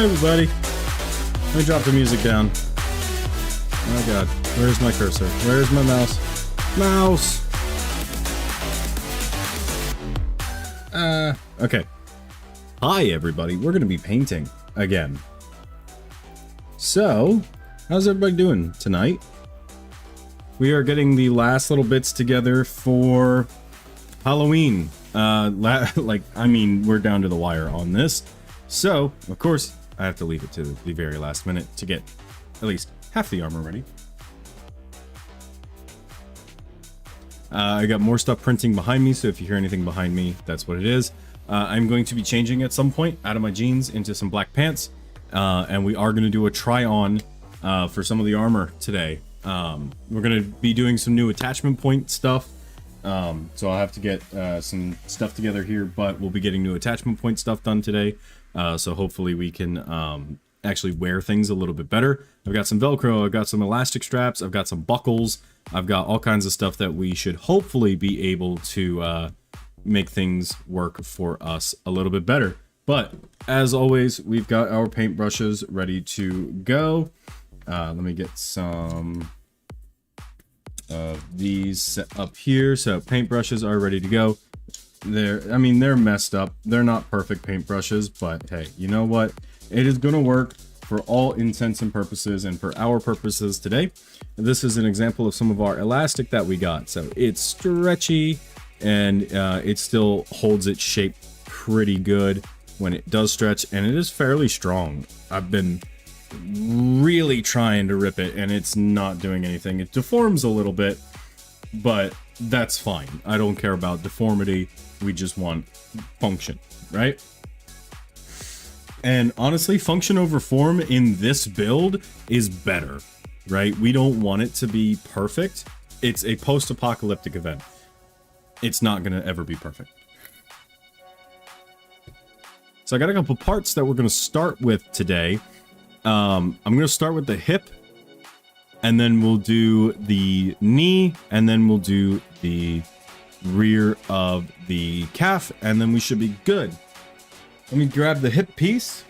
Hi, everybody. Let me drop the music down. Oh my god. Where's my cursor? Where's my mouse? Mouse! Okay. Hi, everybody. We're gonna be painting again. So, how's everybody doing tonight? We are getting the last little bits together for Halloween. We're down to the wire on this. So, of course, I have to leave it to the very last minute to get at least half the armor ready. I got more stuff printing behind me, so if you hear anything behind me, that's what it is. I'm going to be changing at some point out of my jeans into some black pants, and we are going to do a try-on for some of the armor today. We're going to be doing some new attachment point stuff, so I'll have to get some stuff together here, but we'll be getting new attachment point stuff done today, so hopefully we can actually wear things a little bit better. I've got some Velcro, I've got some elastic straps, I've got some buckles, I've got all kinds of stuff that we should hopefully be able to make things work for us a little bit better. But as always, we've got our paintbrushes ready to go. Let me get some of these set up here. So paintbrushes are ready to go. They're messed up. They're not perfect paintbrushes, but hey, you know what? It is gonna work for all intents and purposes, and for our purposes today. This is an example of some of our elastic that we got. So it's stretchy, and it still holds its shape pretty good when it does stretch, and it is fairly strong. I've been really trying to rip it, and it's not doing anything. It deforms a little bit, but that's fine. I don't care about deformity. We just want function, right? And honestly, function over form in this build is better, right? We don't want it to be perfect. It's a post-apocalyptic event. It's not going to ever be perfect. So I got a couple parts that we're going to start with today. I'm going to start with the hip, and then we'll do the knee, and then we'll do the rear of the calf, and then we should be good. Let me grab the hip piece.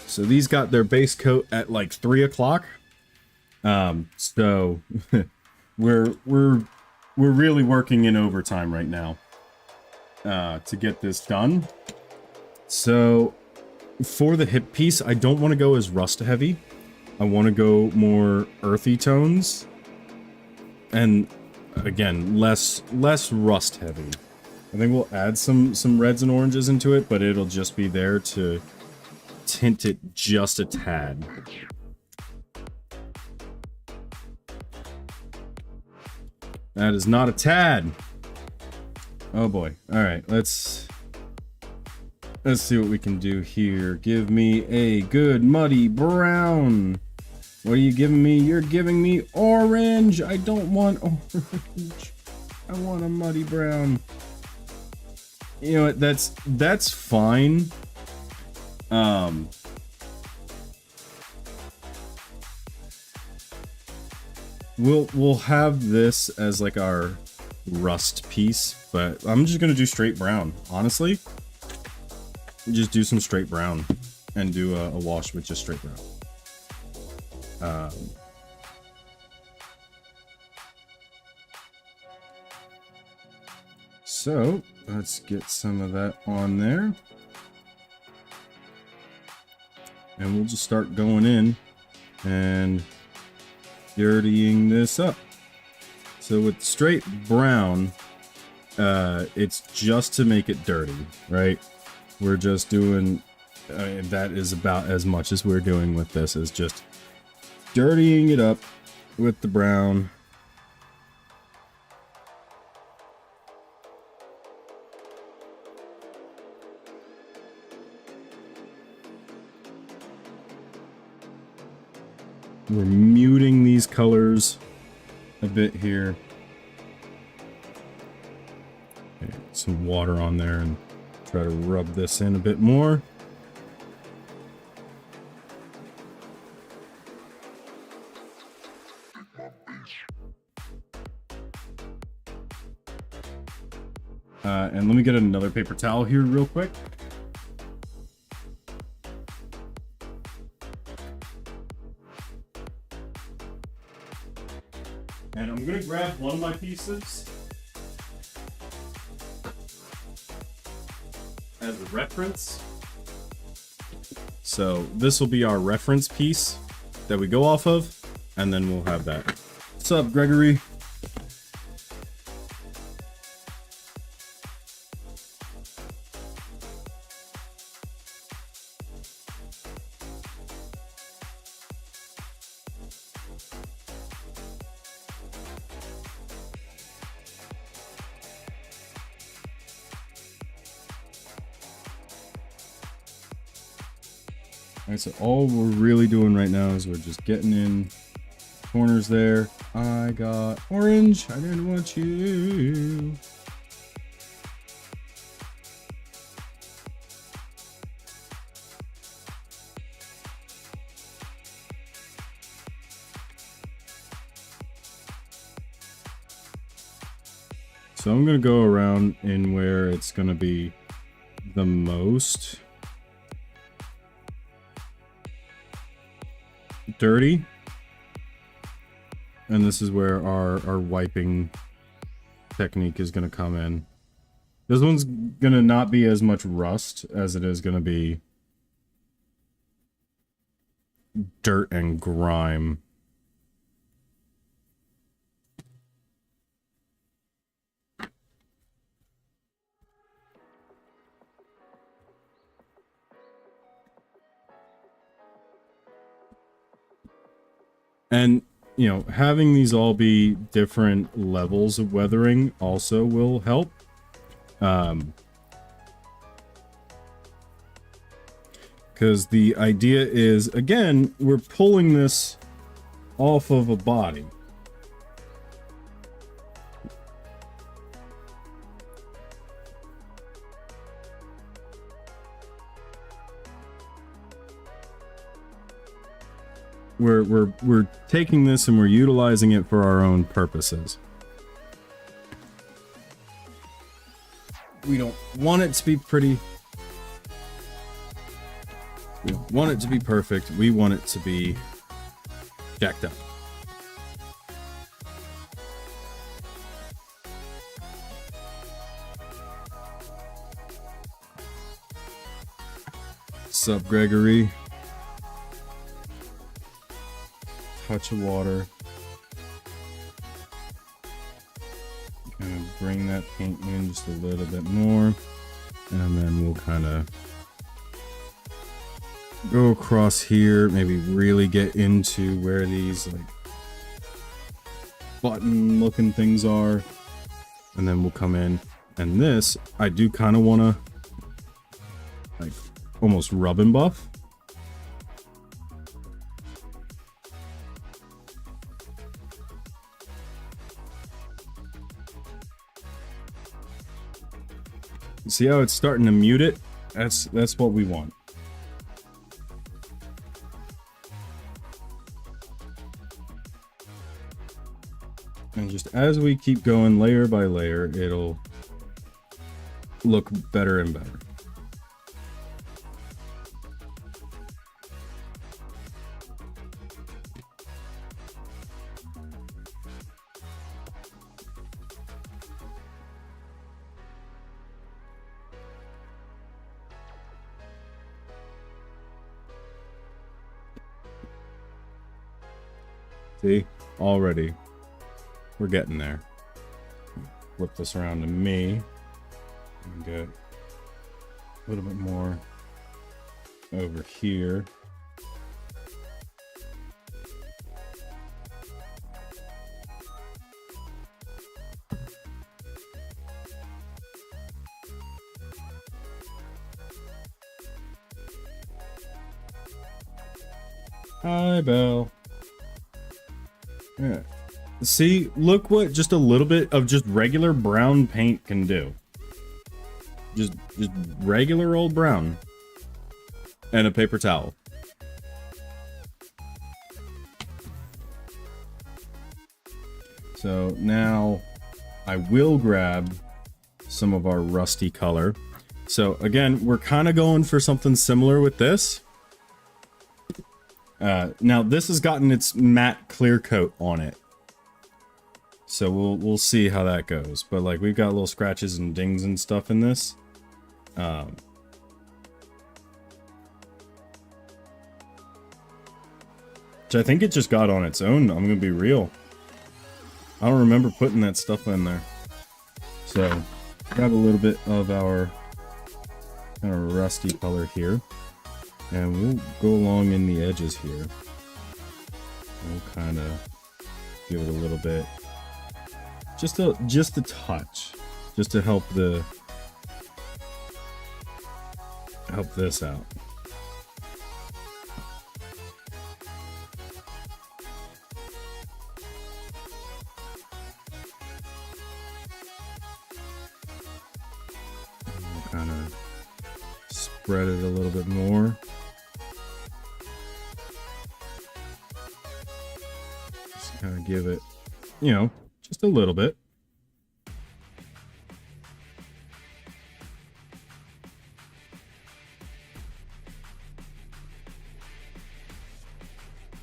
So these got their base coat at like 3 o'clock. So we're really working in overtime right now to get this done. So for the hip piece, I don't want to go as rust heavy. I want to go more earthy tones. And again, less rust heavy. I think we'll add some reds and oranges into it, but it'll just be there to tint it just a tad. That is not a tad. Oh boy. All right, let's see what we can do here. Give me a good muddy brown. What are you giving me? You're giving me orange. I don't want orange. I want a muddy brown. You know what? That's fine. We'll have this as like our rust piece, but I'm just gonna do straight brown. Honestly, just do some straight brown and do a wash with just straight brown. So let's get some of that on there, and we'll just start going in and dirtying this up. So with straight brown, it's just to make it dirty, right? We're just doing that is about as much as we're doing with this, is just dirtying it up with the brown. We're muting these colors a bit here. Okay, some water on there and try to rub this in a bit more. And let me get another paper towel here real quick. And I'm gonna grab one of my pieces as a reference. So this will be our reference piece that we go off of, and then we'll have that. What's up, Gregory? Alright, so all we're really doing right now is we're just getting in corners there. I got orange. I didn't want you. So I'm going to go around in where it's going to be the most dirty, and this is where our wiping technique is going to come in. This one's going to not be as much rust as it is going to be dirt and grime. And, you know, having these all be different levels of weathering also will help. Because the idea is, again, we're pulling this off of a body. We're taking this and we're utilizing it for our own purposes. We don't want it to be pretty. We don't want it to be perfect. We want it to be jacked up. Sup, Gregory? Touch of water. Kind of bring that paint in just a little bit more, and then we'll kind of go across here, maybe really get into where these like button looking things are, and then we'll come in. And this I do kind of want to like almost rub and buff. See how it's starting to mute it? That's what we want. And just as we keep going layer by layer, it'll look better and better. See, already we're getting there. Flip this around to me and get a little bit more over here. Hi, Belle. Yeah. See, look what just a little bit of just regular brown paint can do. Just regular old brown. And a paper towel. So now I will grab some of our rusty color. So again, we're kind of going for something similar with this. Now this has gotten its matte clear coat on it, so we'll see how that goes. But like, we've got little scratches and dings and stuff in this. Which I think it just got on its own. I'm gonna be real. I don't remember putting that stuff in there. So grab a little bit of our kind of rusty color here, and we'll go along in the edges here. We'll kind of give it a little bit, just a touch, just to help this out. Kind of spread it a little bit more. Just kind of give it, you know, just a little bit.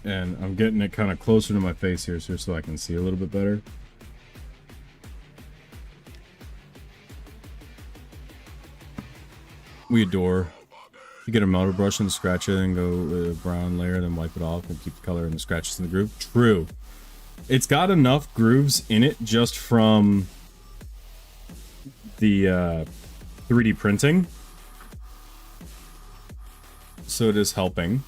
And I'm getting it kind of closer to my face here, so I can see a little bit better. We adore. You get a melter brush and scratch it and go with a brown layer, then wipe it off and keep the color and the scratches in the groove. True. It's got enough grooves in it just from the 3D printing, so it is helping.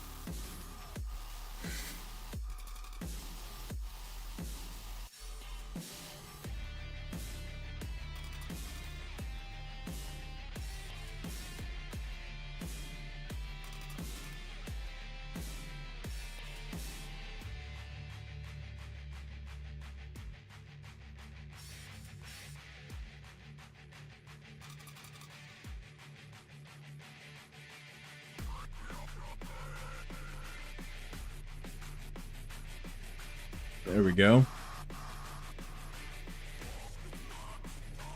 There we go.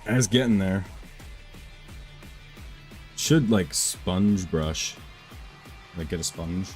It's getting there. Should like sponge brush. Like get a sponge.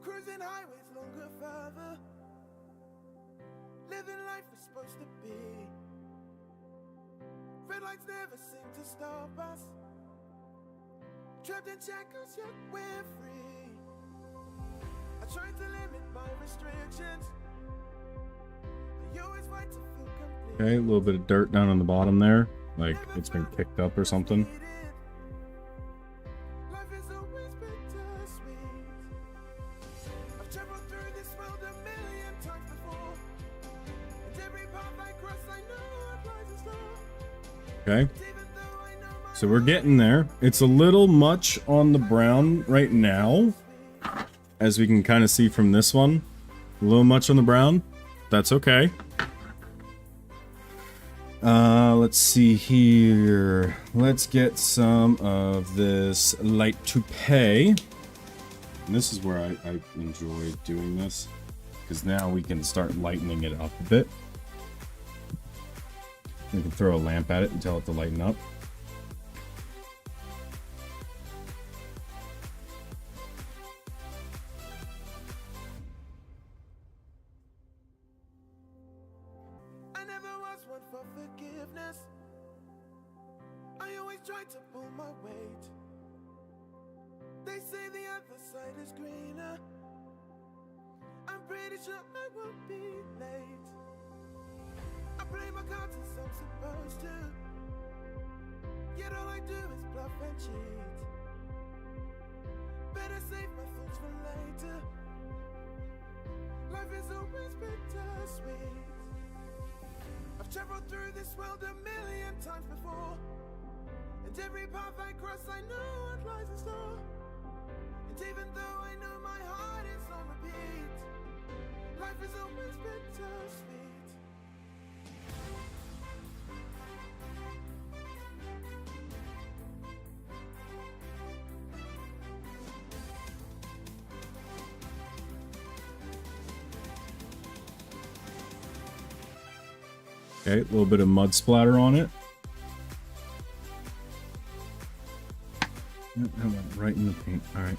Cruising highways longer, further. Living life is supposed to be. Red lights never seem to stop us. Trapped in shackles, yet we're free. I try to limit my restrictions. I always fight to feel complete. Okay, a little bit of dirt down on the bottom there, like it's been kicked up or something. Okay, so we're getting there. It's a little much on the brown right now, as we can kind of see from this one. A little much on the brown. That's okay. Let's see here. Let's get some of this light toupee. And this is where I enjoy doing this, because now we can start lightening it up a bit. We can throw a lamp at it and tell it to lighten up. I never was one for forgiveness. I always tried to pull my weight. They say the other side is greener. pretty sure I won't be late. I play my cards as I'm supposed to, yet all I do is bluff and cheat. Better save my thoughts for later. Life is always bittersweet. I've traveled through this world a million times before, and every path I cross I know what lies in store. And even though I know my heart is on repeat, life is always bittersweet. Okay, a little bit of mud splatter on it. Yep, that went right in the paint. All right.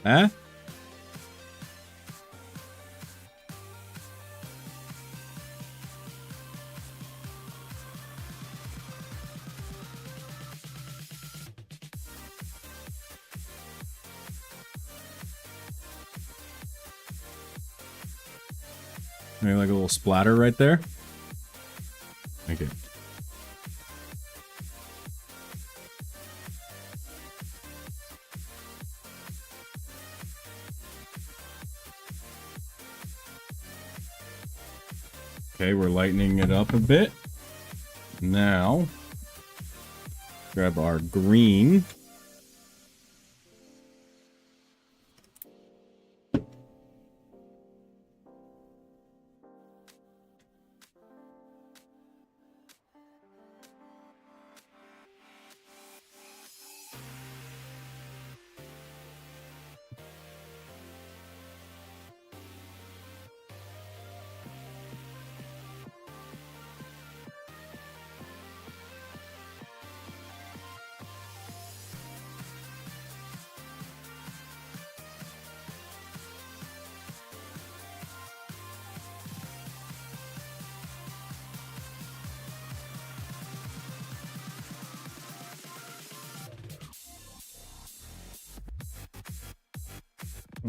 Huh? Maybe like a little splatter right there. Okay. Okay, we're lightening it up a bit. Now, grab our green.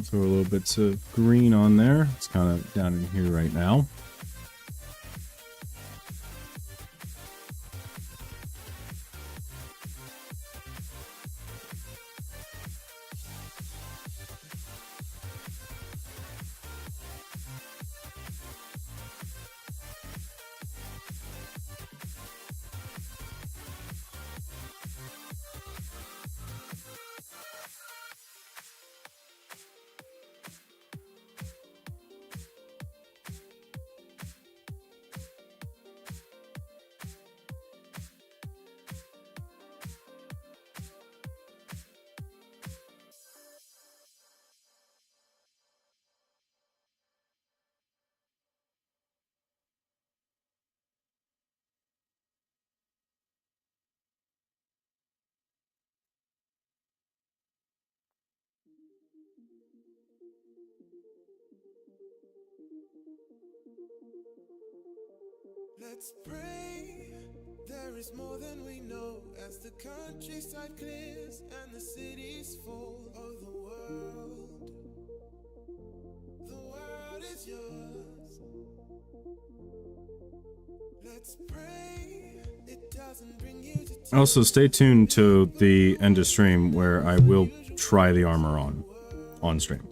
Throw a little bits of green on there. It's kind of down in here right now. Let's pray there is more than we know as the countryside clears and the cities fall. Oh, the world Let's pray it doesn't bring you to Also, stay tuned to the end of stream where I will try the armor on stream.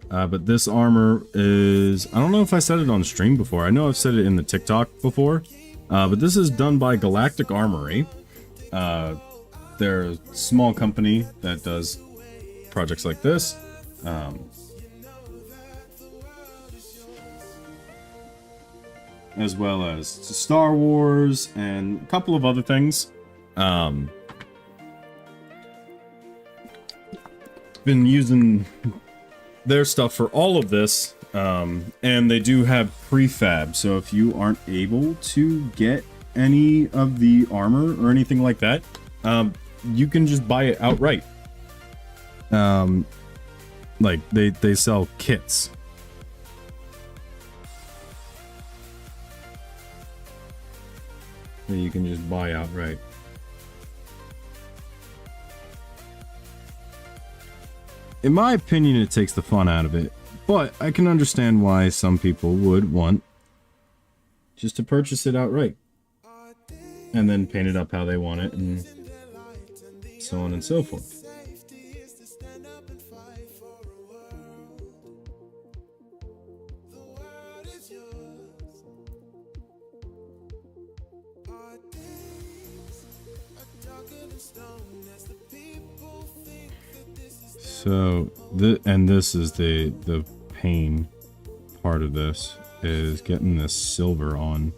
But this armor is, I don't know if I said it on stream before. I know I've said it in the TikTok before. But this is done by Galactic Armory. They're a small company that does projects like this. As well as Star Wars and a couple of other things. Been using their stuff for all of this, and they do have prefab, so if you aren't able to get any of the armor or anything like that, you can just buy it outright. Like they sell kits. That you can just buy outright. In my opinion, it takes the fun out of it, but I can understand why some people would want just to purchase it outright and then paint it up how they want it and so on and so forth. So, this is the pain part of this, is getting this silver on.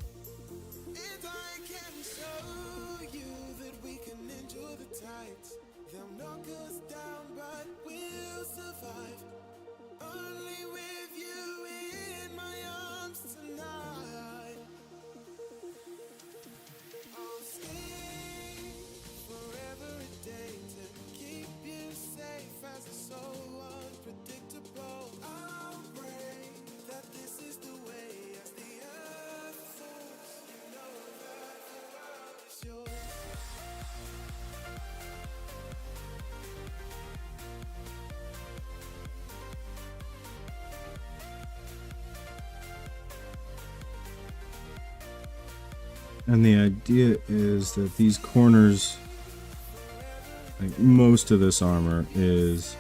And the idea is that these corners, like most of this armor is,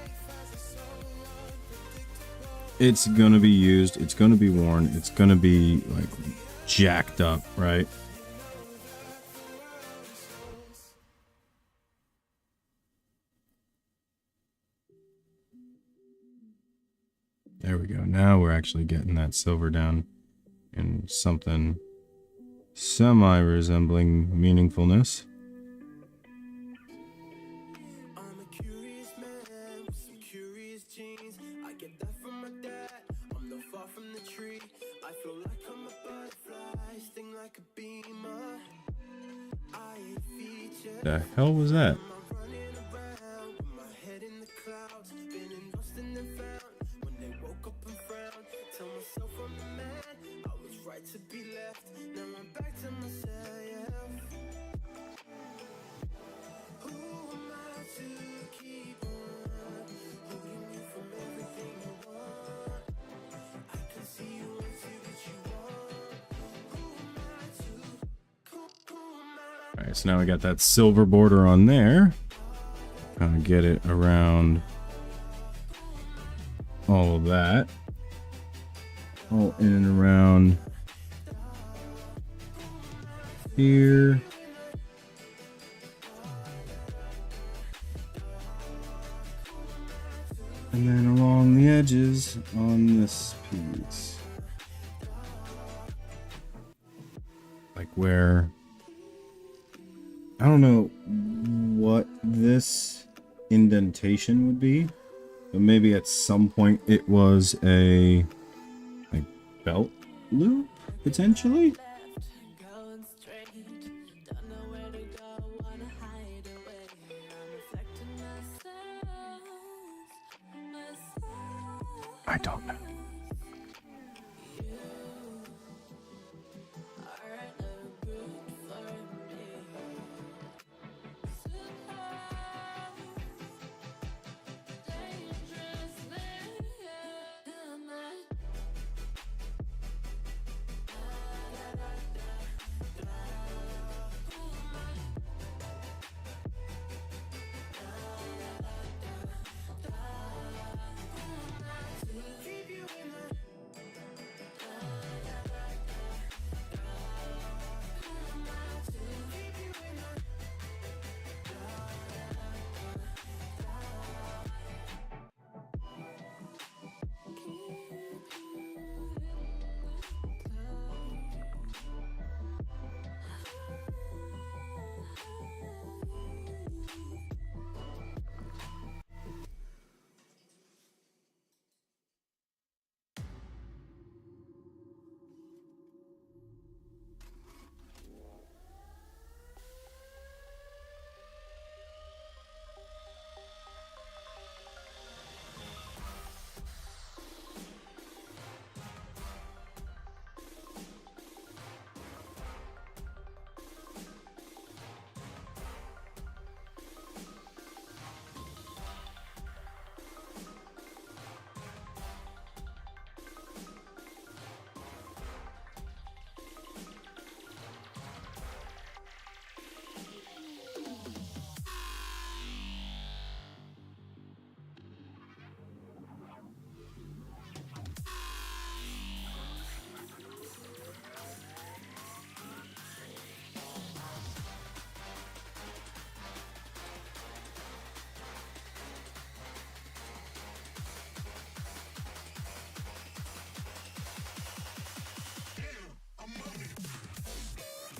it's gonna be used, it's gonna be worn, it's gonna be like jacked up, right? There we go. Now we're actually getting that silver down in something semi-resembling meaningfulness. I'm a curious man with some curious genes. I get that from my dad. I'm not far from the tree. I feel like I'm a butterfly, sting like a beamer. I ain't featured. The hell was that? I'm running around with my head in the clouds. Been lost and then found. When they woke up and frowned, tell myself I'm the man. I was right to be left. Now I'm back to myself. Who am I to keep on holding you from everything you want? I can see you once you get you want. Who am I to? Who am I? Alright, so now we got that silver border on there. Kind of get it around all of that. All in and around here. And then along the edges on this piece. Like where, I don't know what this indentation would be, but maybe at some point it was a like belt loop, potentially? I don't know.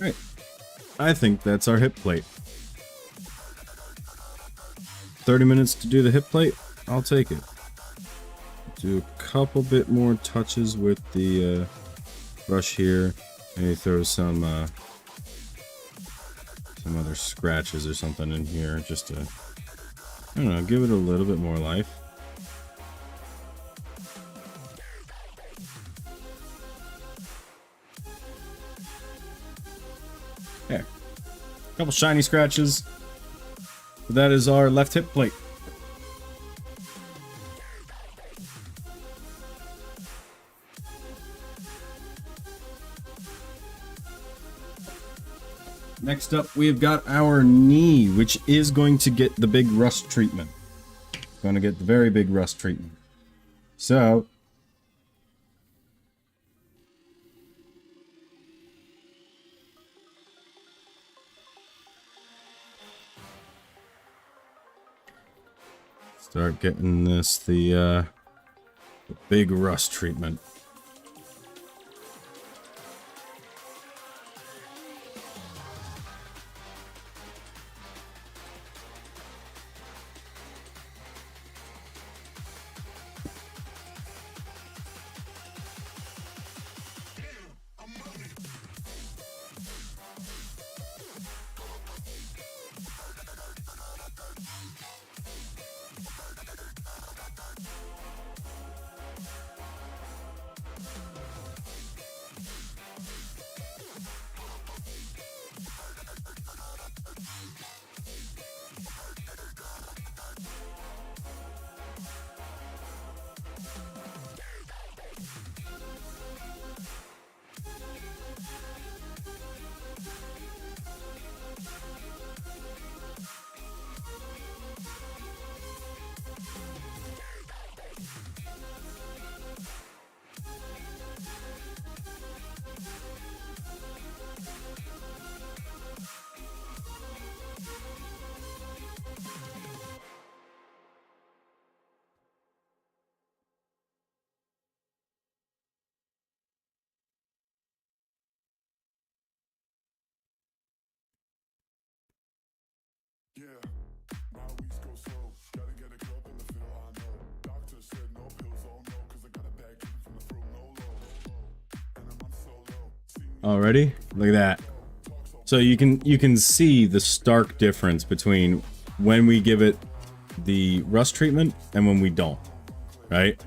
Right. I think that's our hip plate. 30 minutes to do the hip plate. I'll take it. Do a couple bit more touches with the brush here. Maybe throw some other scratches or something in here just to, I don't know, give it a little bit more life. There. Couple shiny scratches. That is our left hip plate. Next up, we've got our knee, which is going to get the big rust treatment. Going to get the very big rust treatment. So, start getting this the big rust treatment. Yeah, my weeks go slow. Gotta get a cup in the fill, I know. Doctor said no pills, oh no, cause I got a bad kick from the throat, no low. And I'm on solo. Already? Look at that. So you can see the stark difference between when we give it the rust treatment and when we don't, right?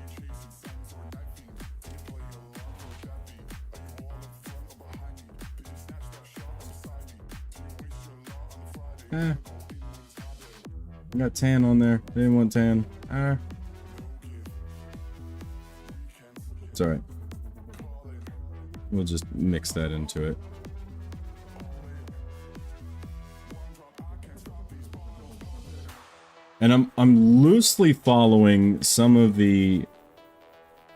I got tan on there. Didn't want tan. It's alright. We'll just mix that into it. And I'm loosely following some of the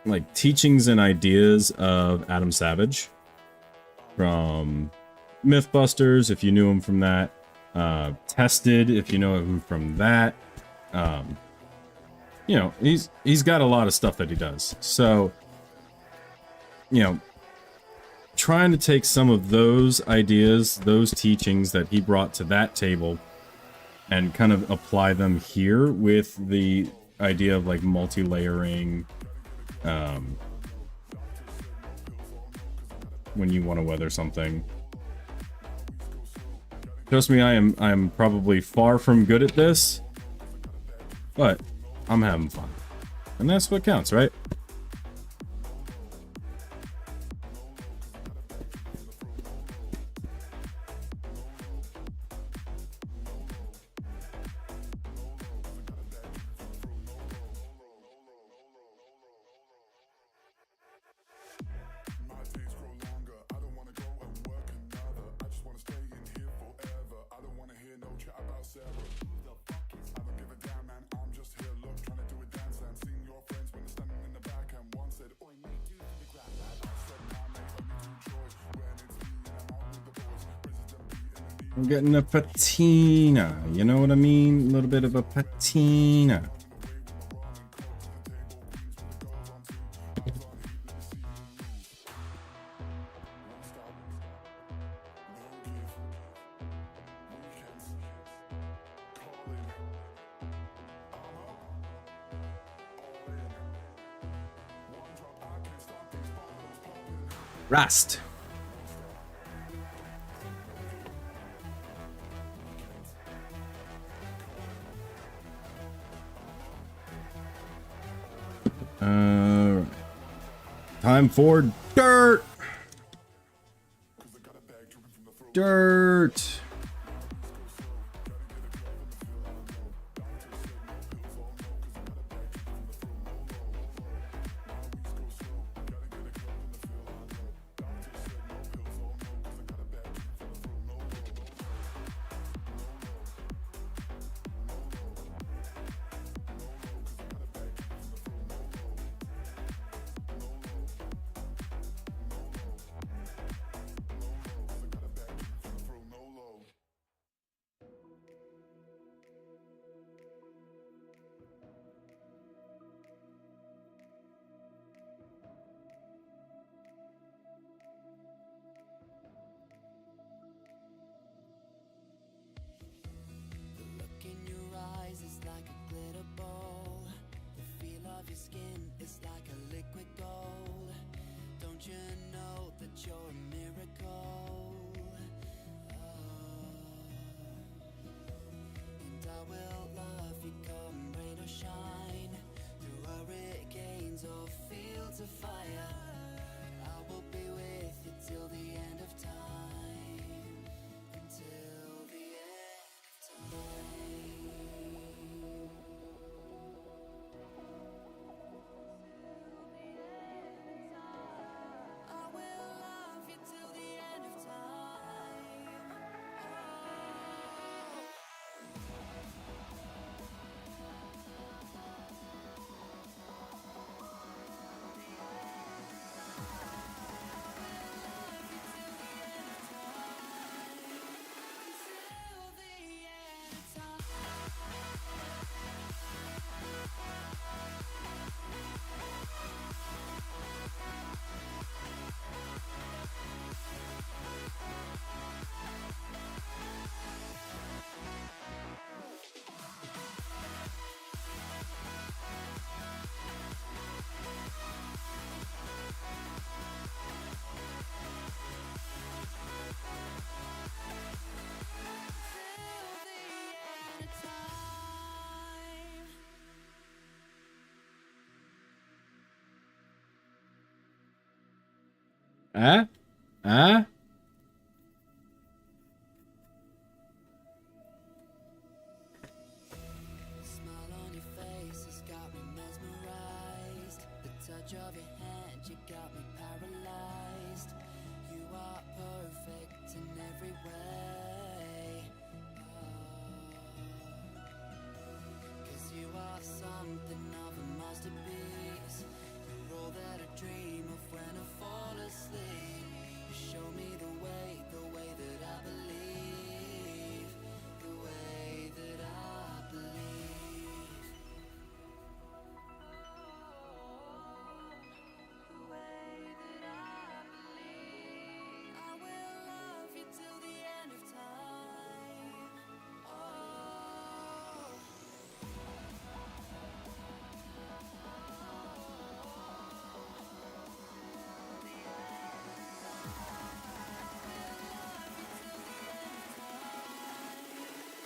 like teachings and ideas of Adam Savage from Mythbusters, if you knew him from that. Tested, if you know him from that. You know, he's got a lot of stuff that he does. So, you know, trying to take some of those ideas, those teachings that he brought to that table and kind of apply them here with the idea of like multi-layering, when you want to weather something. Trust me, I'm probably far from good at this, but I'm having fun. And that's what counts, right? I'm getting a patina, you know what I mean? A little bit of a patina. Rast. Time for dirt. Dirt. Look in your eyes is like a glitter ball. The feel of your skin is like a liquid gold. Don't you know that you're a miracle? And I will love you come rain or shine, through hurricanes or fields of fire. I will be with you till the end of time, until the end of time. I will love you till the end of time. Till the end of time. Till the end of time. Ah? Ah? The smile on your face has got me mesmerized. The touch of your hand, you got me paralyzed. You are perfect in every way. Cause you are something of a masterpiece. You're all that I dream of when I fall asleep. You show me the way that I believe, the way that I believe. The way that I believe. I will love you till the end of time. Oh.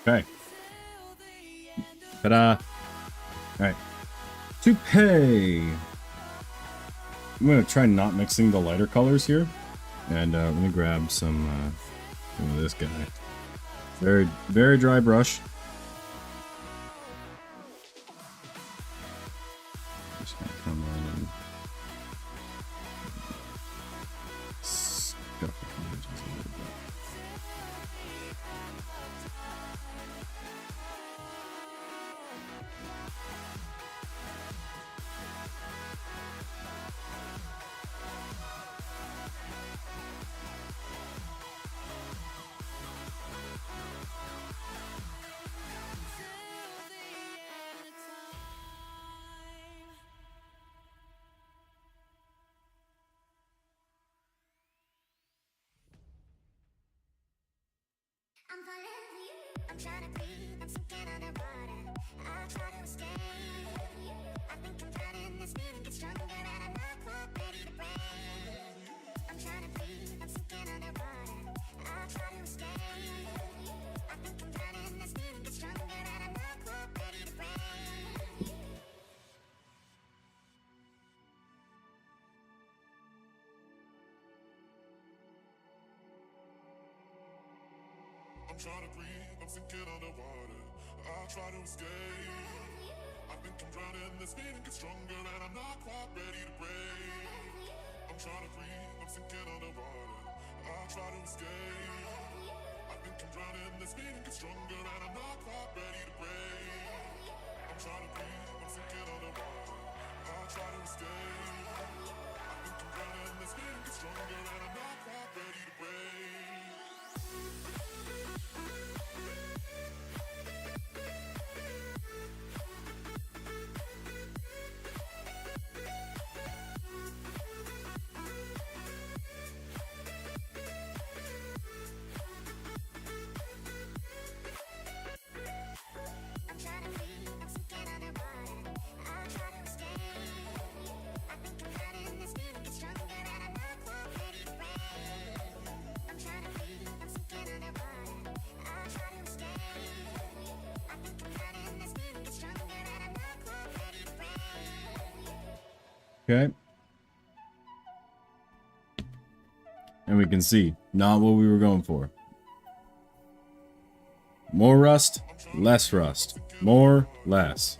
Okay. Ta-da. Alright. To pay. I'm gonna try not mixing the lighter colors here. And let me grab some of this guy. Very, very dry brush. Just gonna come in and scuff the edges a little bit. I'm falling for you. I'm trying to breathe. I'm sinking underwater. I try to escape. I think I'm drowning. This feeling gets stronger and I'm not quite ready to break. I'm trying I'm trying to breathe, I'm sinking underwater. I try to escape. I think I'm drowning, this feeling gets stronger, and I'm not quite ready to break. I'm trying to breathe, I'm sinking underwater. I try to escape. I think I'm drowning, this feeling gets stronger, and I'm not quite ready to break. I'm trying to breathe, I'm sinking underwater. I try to escape. I think I'm drowning, this feeling gets stronger, and I'm not quite ready to break. I'm trying to breathe, I'm sinking underwater. I try to escape. I think I'm drowning, this feeling gets stronger, and I'm not quite ready to break. I'm trying to breathe, I'm sinking underwater. I try to escape. I think I'm drowning, this feeling gets stronger, and I'm not quite ready to break. Okay. And we can see, not what we were going for. More rust, less rust. More, less.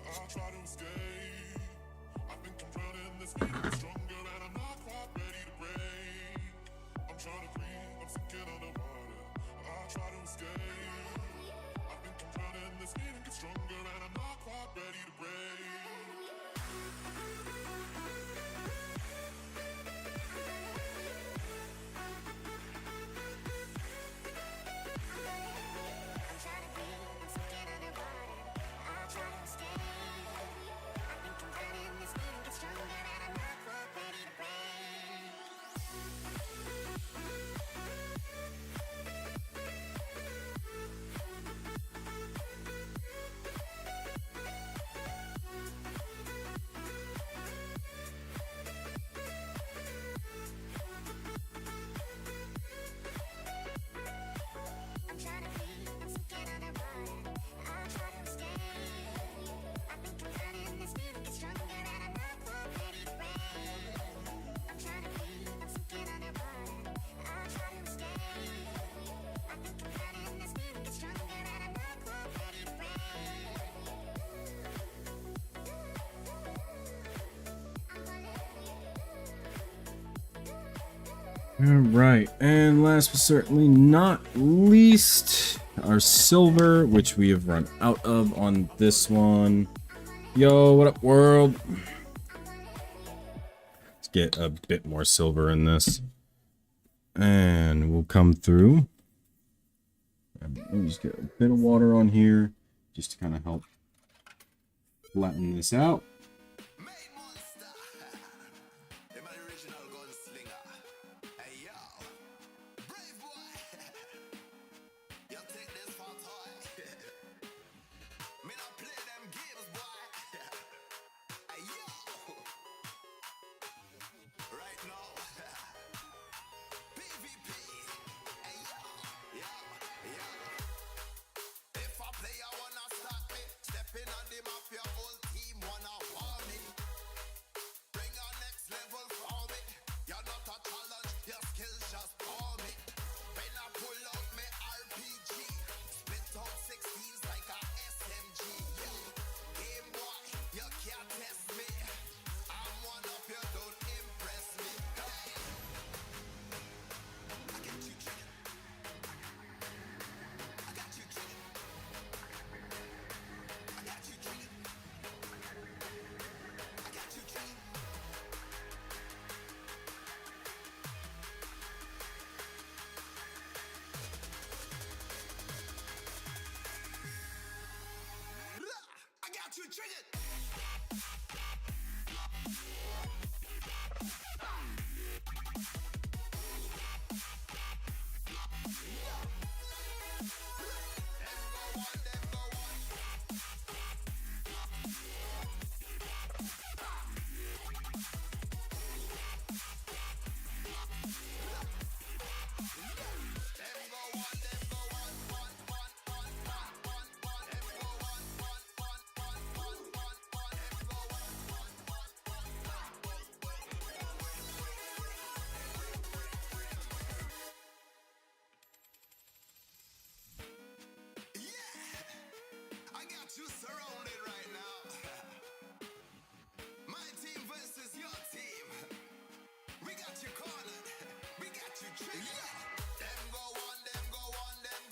All right, and last but certainly not least, our silver, which we have run out of on this one. Yo, what up, world? Let's get a bit more silver in this, and we'll come through. Let me just get a bit of water on here, just to kind of help flatten this out.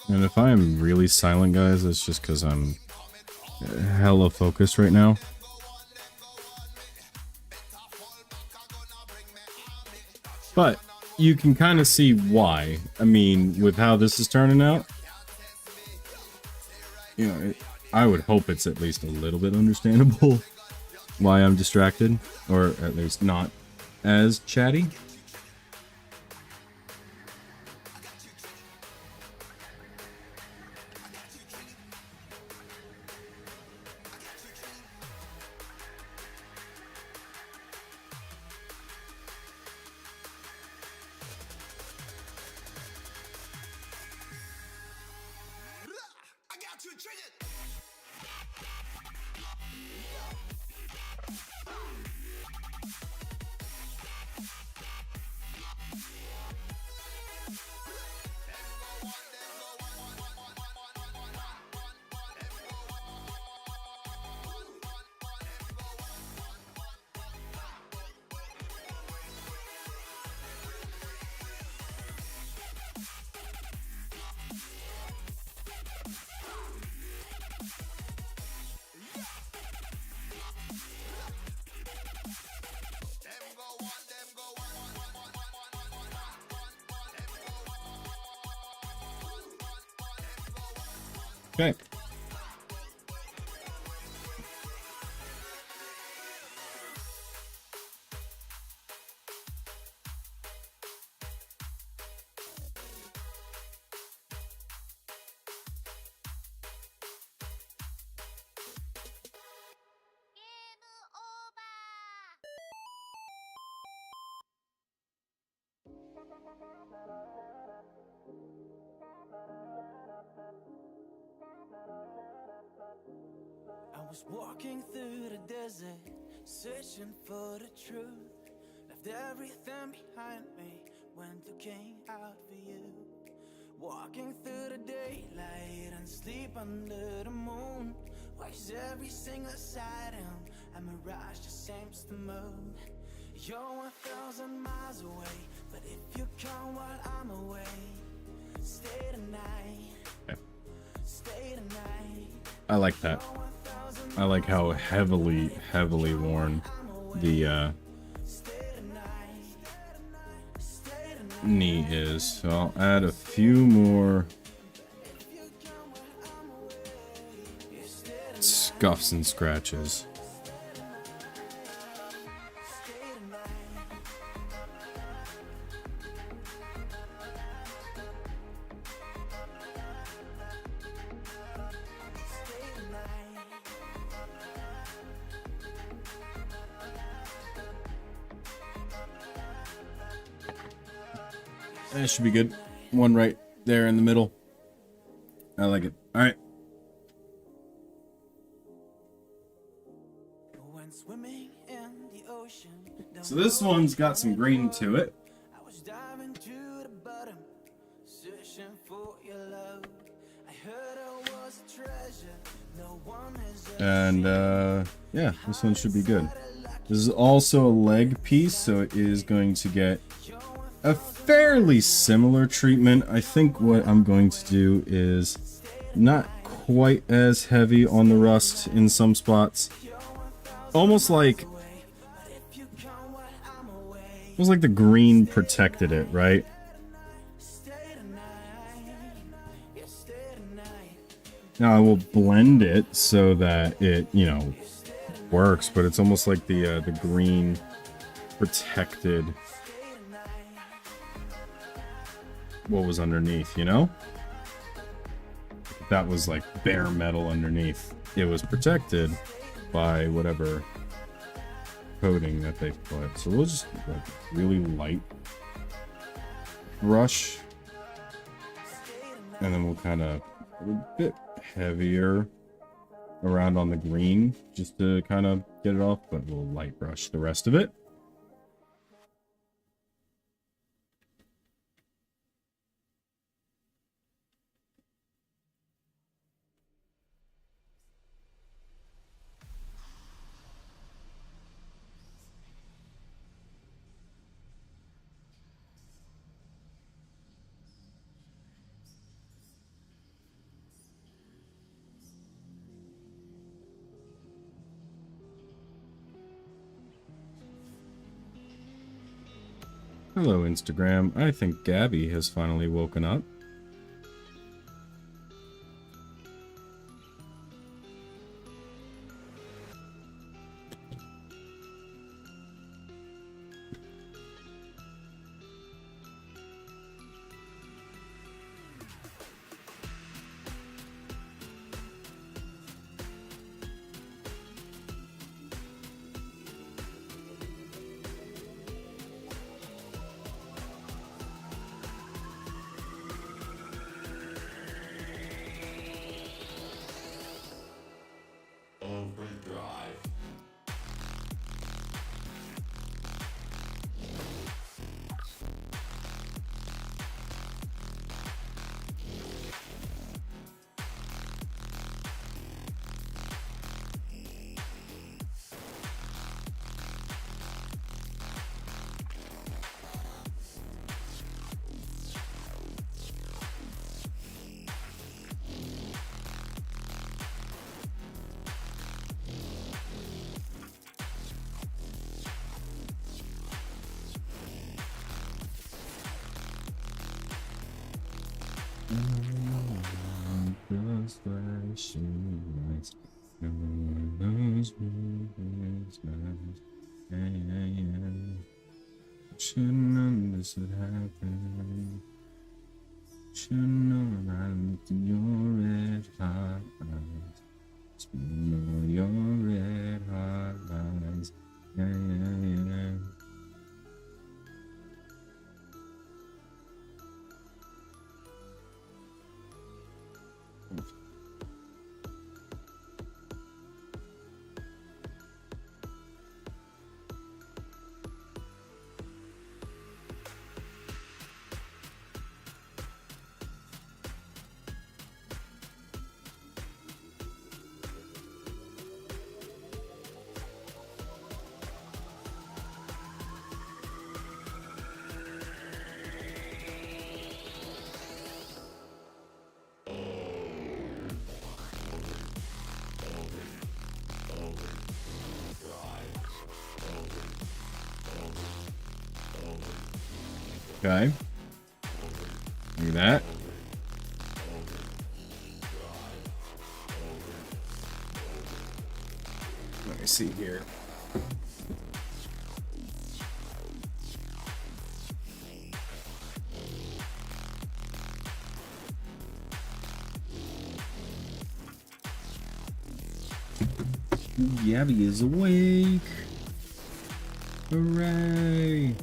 And if I am really silent, guys, it's just because I'm hella focused right now. But you can kind of see why. I mean, with how this is turning out, you know, I would hope it's at least a little bit understandable why I'm distracted, or at least not as chatty. I got you triggered. Okay. I was walking through the desert, searching for the truth. Left everything behind me, went looking out for you. Walking through the daylight and sleep under the moon. Watch every single sighting, a mirage just seems to move. You're 1,000 miles away, but if you come while I'm away, stay tonight, stay tonight. I like that. I like how heavily worn the knee is. So I'll add a few more scuffs and scratches. That should be good. One right there in the middle. I like it. All right. When swimming in the ocean, So this one's got some green to it. I was diving to the bottom, searching for your love. I heard it was a treasure. No one has And yeah, this one should be good. This is also a leg piece, so it is going to get a fairly similar treatment. I think what I'm going to do is not quite as heavy on the rust in some spots. Almost like the green protected it, right? Now I will blend it so that it, you know, works, but it's almost like the green protected what was underneath, you know? That was like bare metal underneath. It was protected by whatever coating that they put. So we'll just like really light brush, and then we'll kind of a bit heavier around on the green just to kind of get it off, but we'll light brush the rest of it. Hello, Instagram. I think Gabby has finally woken up. Just like she likes. No one knows me as much. Shouldn't know this would happen. Shouldn't know I looked in your red hot eyes. Spinning all your red hot eyes. Yeah. Okay. Look at that. Let me see here. Gabby is awake. Hooray.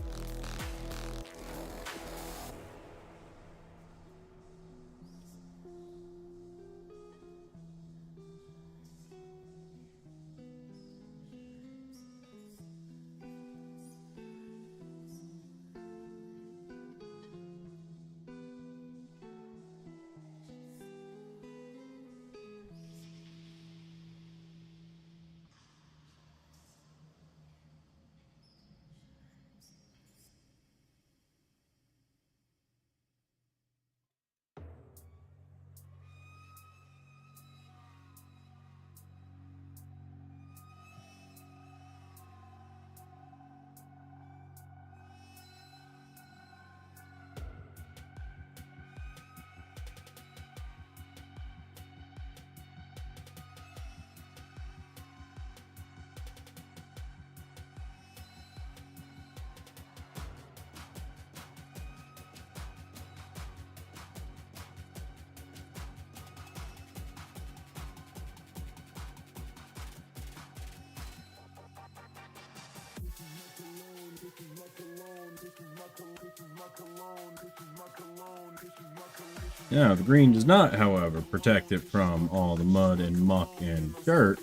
Now, the green does not, however, protect it from all the mud and muck and dirt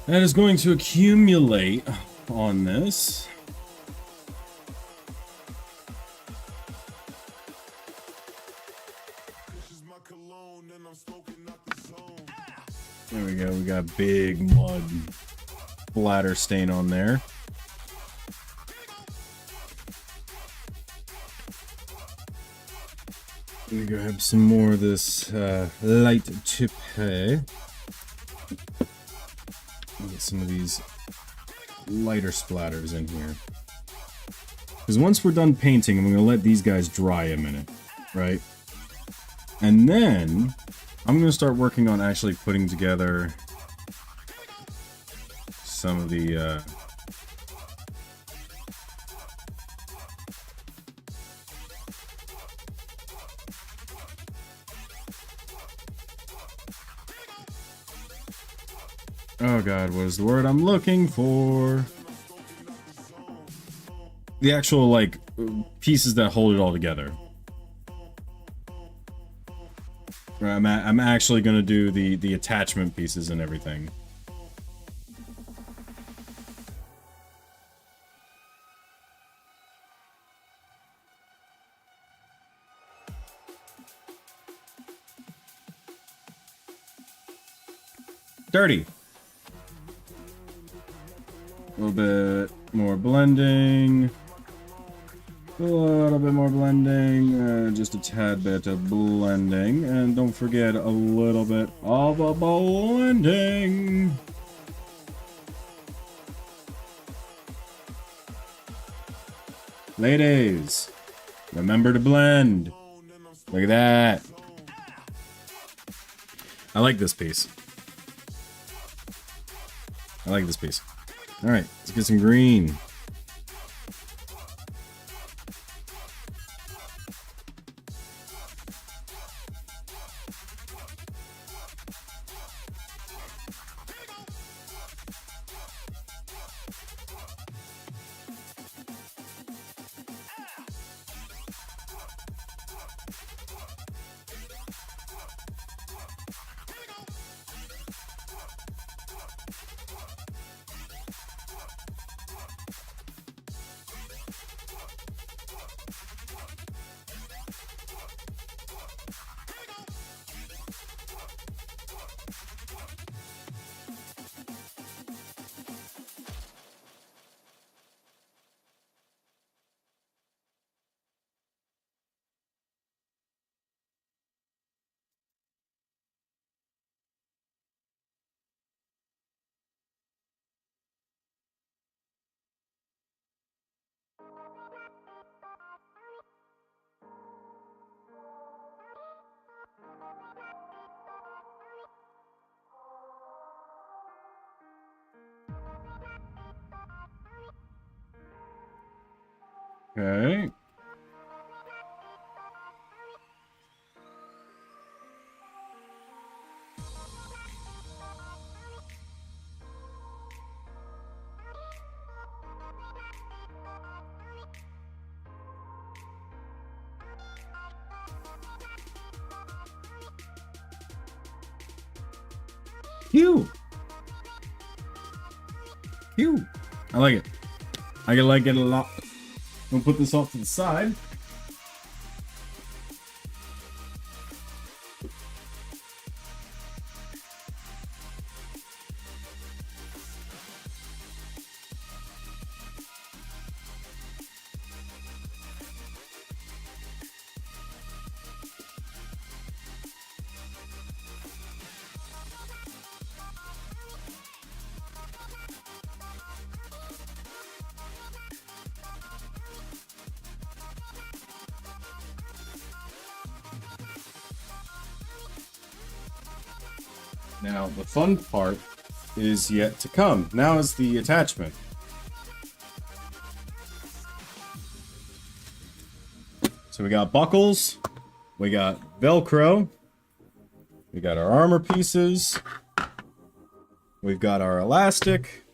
that is going to accumulate on this. There we go, we got big mud splatter stain on there. Let me grab some more of this light toupee. Get some of these lighter splatters in here. Because once we're done painting, I'm going to let these guys dry a minute, right? And then I'm going to start working on actually putting together some of the... Oh god, what is the word I'm looking for? The actual, like, pieces that hold it all together. I'm actually gonna do the attachment pieces and everything. Dirty. A little bit more blending. A little bit more blending. Just a tad bit of blending. And don't forget a little bit of a blending. Ladies, remember to blend. Look at that. I like this piece. I like this piece. Alright, let's get some green. Okay. Phew. Phew. I like it. I like it a lot. We'll put this off to the side. Now, the fun part is yet to come. Now is the attachment. So we got buckles, we got Velcro, we got our armor pieces, we've got our elastic.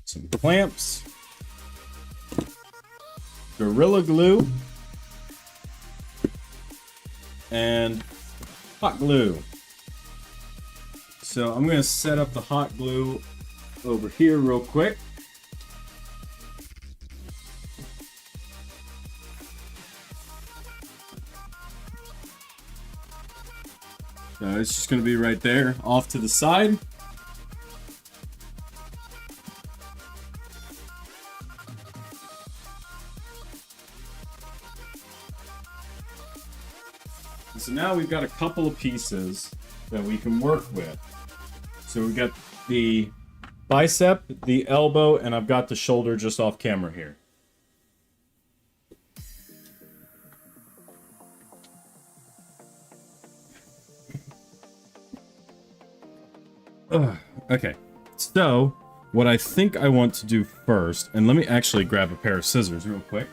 Some clamps, Gorilla Glue, and hot glue. So I'm going to set up the hot glue over here real quick. So it's just going to be right there, off to the side. So now we've got a couple of pieces that we can work with. So we've got the bicep, the elbow, and I've got the shoulder just off camera here. Okay, so what I think I want to do first, and let me actually grab a pair of scissors real quick.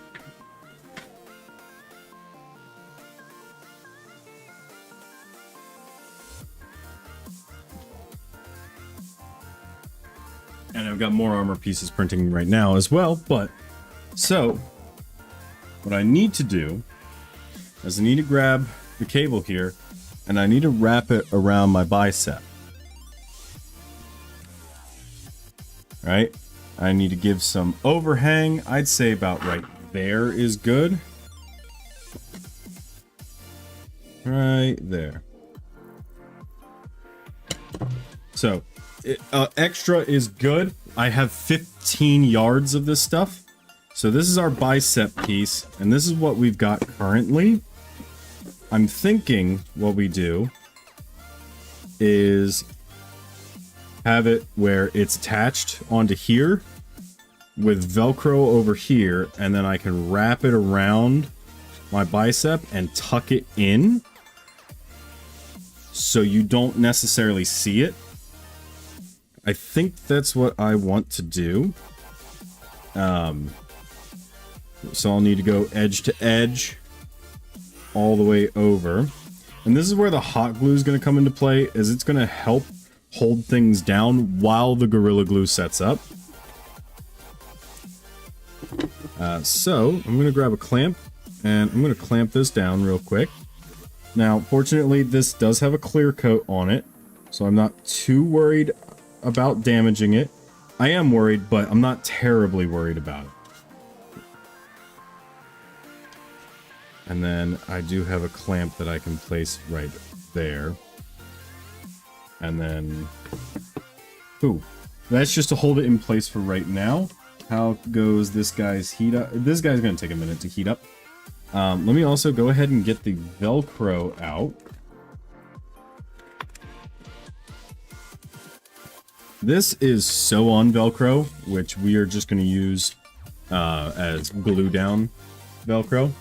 And I've got more armor pieces printing right now as well, but so what I need to do is I need to grab the cable here and I need to wrap it around my bicep. Right? I need to give some overhang. I'd say about right there is good. Right there. So, extra is good. I have 15 yards of this stuff. So this is our bicep piece, and this is what we've got currently. I'm thinking what we do is have it where it's attached onto here with Velcro over here, and then I can wrap it around my bicep and tuck it in so you don't necessarily see it. I think that's what I want to do. So I'll need to go edge to edge all the way over. And this is where the hot glue is going to come into play, is it's going to help hold things down while the Gorilla Glue sets up. So I'm going to grab a clamp and I'm going to clamp this down real quick. Now, fortunately, this does have a clear coat on it, so I'm not too worried about damaging it. I am worried, but I'm not terribly worried about it. And then I do have a clamp that I can place right there. And then, ooh, that's just to hold it in place for right now. How goes this guy's heat up? This guy's gonna take a minute to heat up. Let me also go ahead and get the Velcro out. This is sew on Velcro, which we are just going to use as glue down Velcro.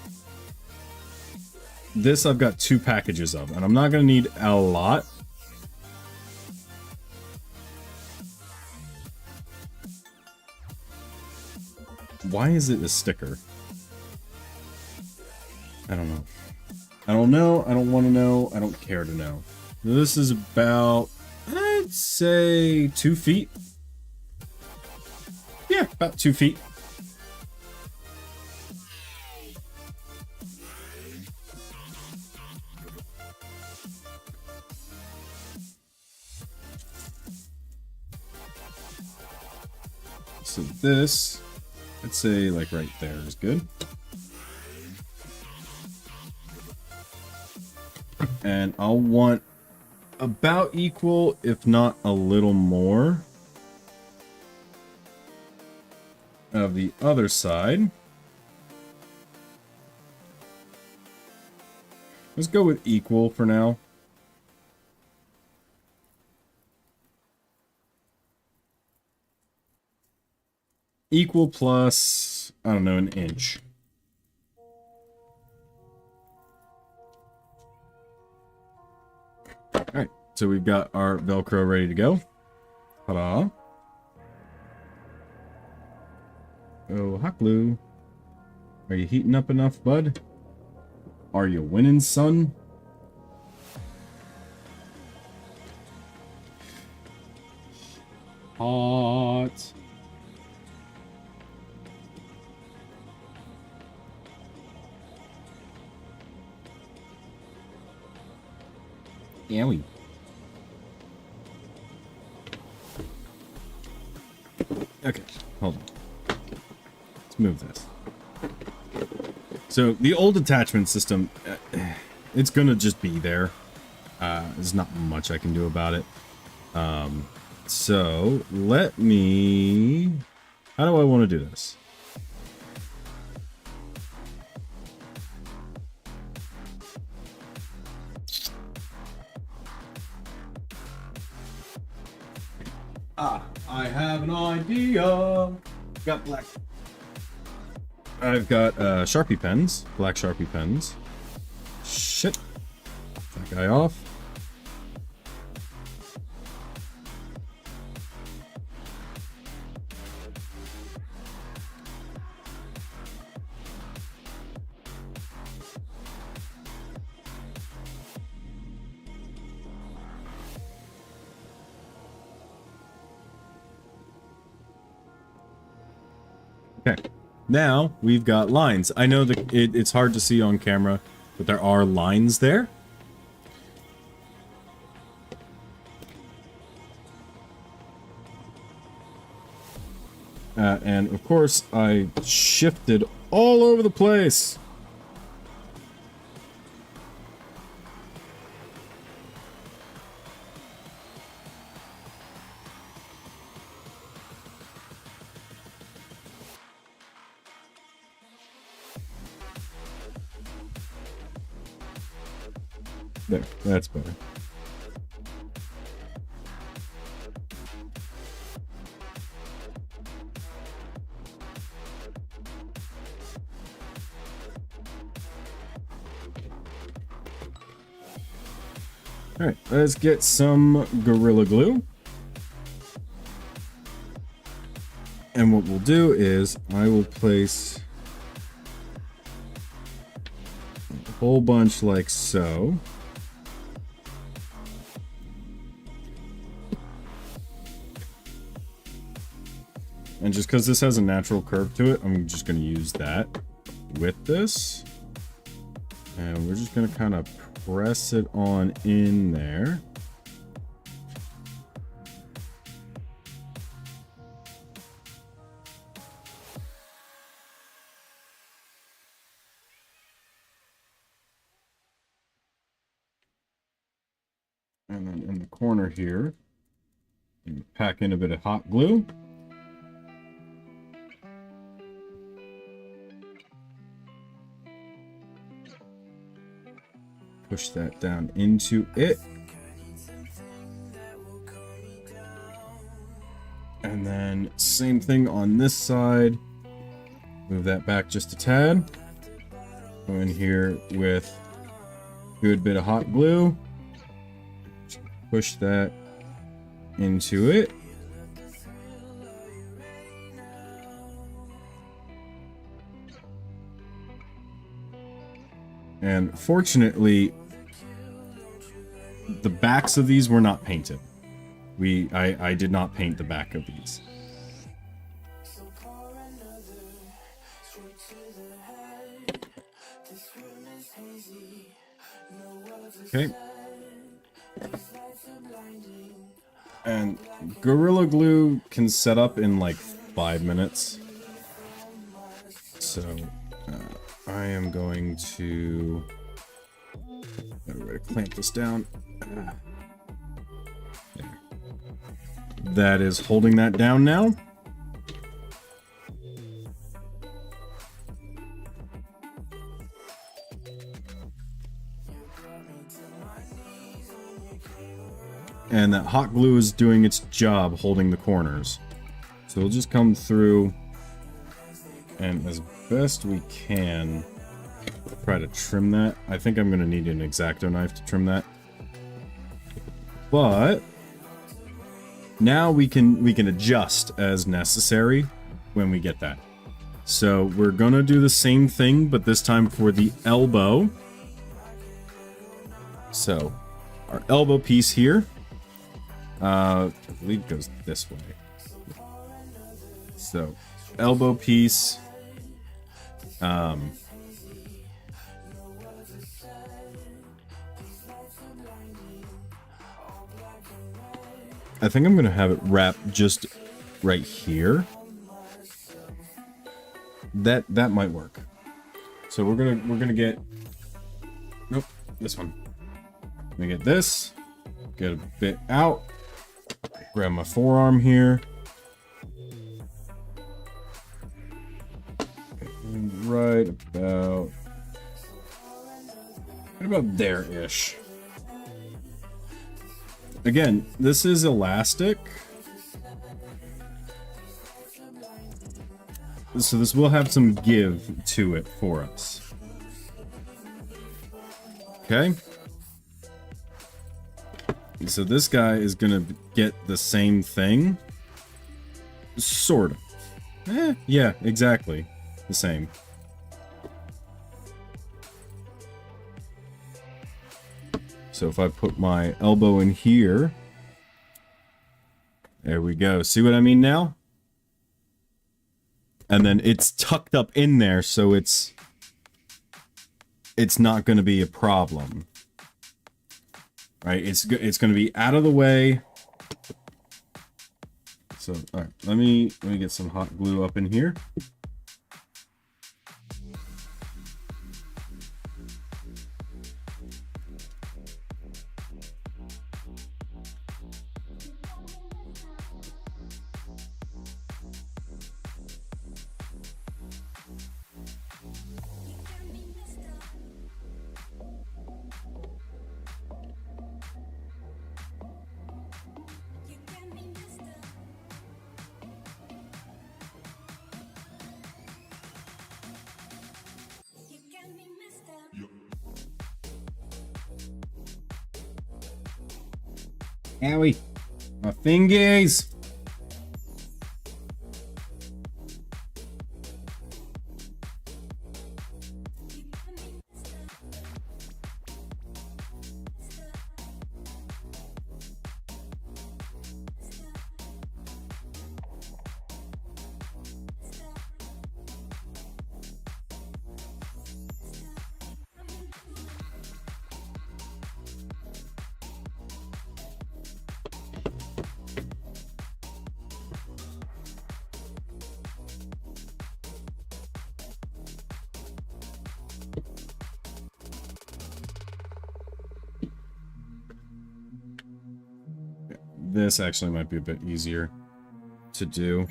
This I've got 2 packages of, and I'm not going to need a lot. Why is it a sticker? I don't know. I don't know. I don't want to know. I don't care to know. This is about, I'd say 2 feet. Yeah, about 2 feet. So this, I'd say like right there is good. And I'll want about equal, if not a little more, of the other side. Let's go with equal for now. Equal plus, I don't know, an inch. Alright, so we've got our Velcro ready to go. Ta-da. Oh, hot glue. Are you heating up enough, bud? Are you winning, son? Hot. Yowie. Okay, hold on. Let's move this. So the old attachment system, it's gonna just be there. There's not much I can do about it. So let me... How do I want to do this? I have an idea. Got black. I've got Sharpie pens, black Sharpie pens. Shit. That guy off. Okay, now we've got lines. I know that it's hard to see on camera, but there are lines there. And of course, I shifted all over the place. There, that's better. Alright, let's get some Gorilla Glue. And what we'll do is I will place a whole bunch like so. And just because this has a natural curve to it, I'm just going to use that with this. And we're just going to kind of press it on in there. And then in the corner here, you pack in a bit of hot glue. Push that down into it. And then same thing on this side. Move that back just a tad. Go in here with a good bit of hot glue. Push that into it. And fortunately, the backs of these were not painted. I did not paint the back of these. Okay. And Gorilla Glue can set up in like 5 minutes. So I am going to clamp this down. There. That is holding that down now. And that hot glue is doing its job holding the corners. So we'll just come through and as best we can try to trim that. I think I'm going to need an X-Acto knife to trim that. But now we can adjust as necessary when we get that. So we're going to do the same thing, but this time for the elbow. So our elbow piece here, I believe it goes this way. So elbow piece, I think I'm gonna have it wrap just right here. That might work. So we're gonna get, nope, this one. Let me get this. Get a bit out. Grab my forearm here. Right about there-ish. Again, this is elastic. So this will have some give to it for us. Okay. So this guy is gonna get the same thing. Sort of. Yeah, exactly. The same. So if I put my elbow in here, there we go. See what I mean now? And then it's tucked up in there, so it's not going to be a problem. Right? It's going to be out of the way. So, all right, let me get some hot glue up in here. Owie. My fingies. This actually might be a bit easier to do.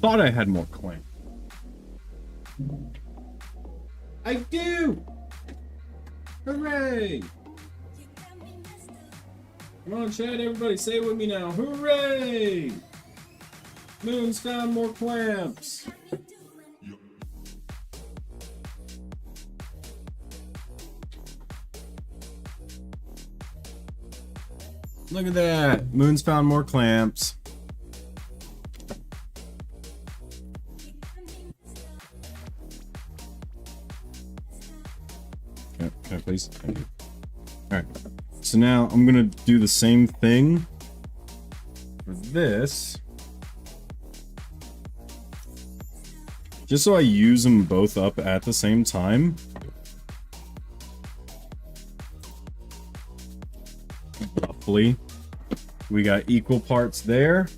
Thought I had more clamp. I do! Hooray! Come on, chat, everybody, say it with me now. Hooray! Moon's found more clamps. Look at that. Moon's found more clamps. Can I please? Thank you. Alright. So now I'm gonna do the same thing for this. Just so I use them both up at the same time. Roughly. We got equal parts there.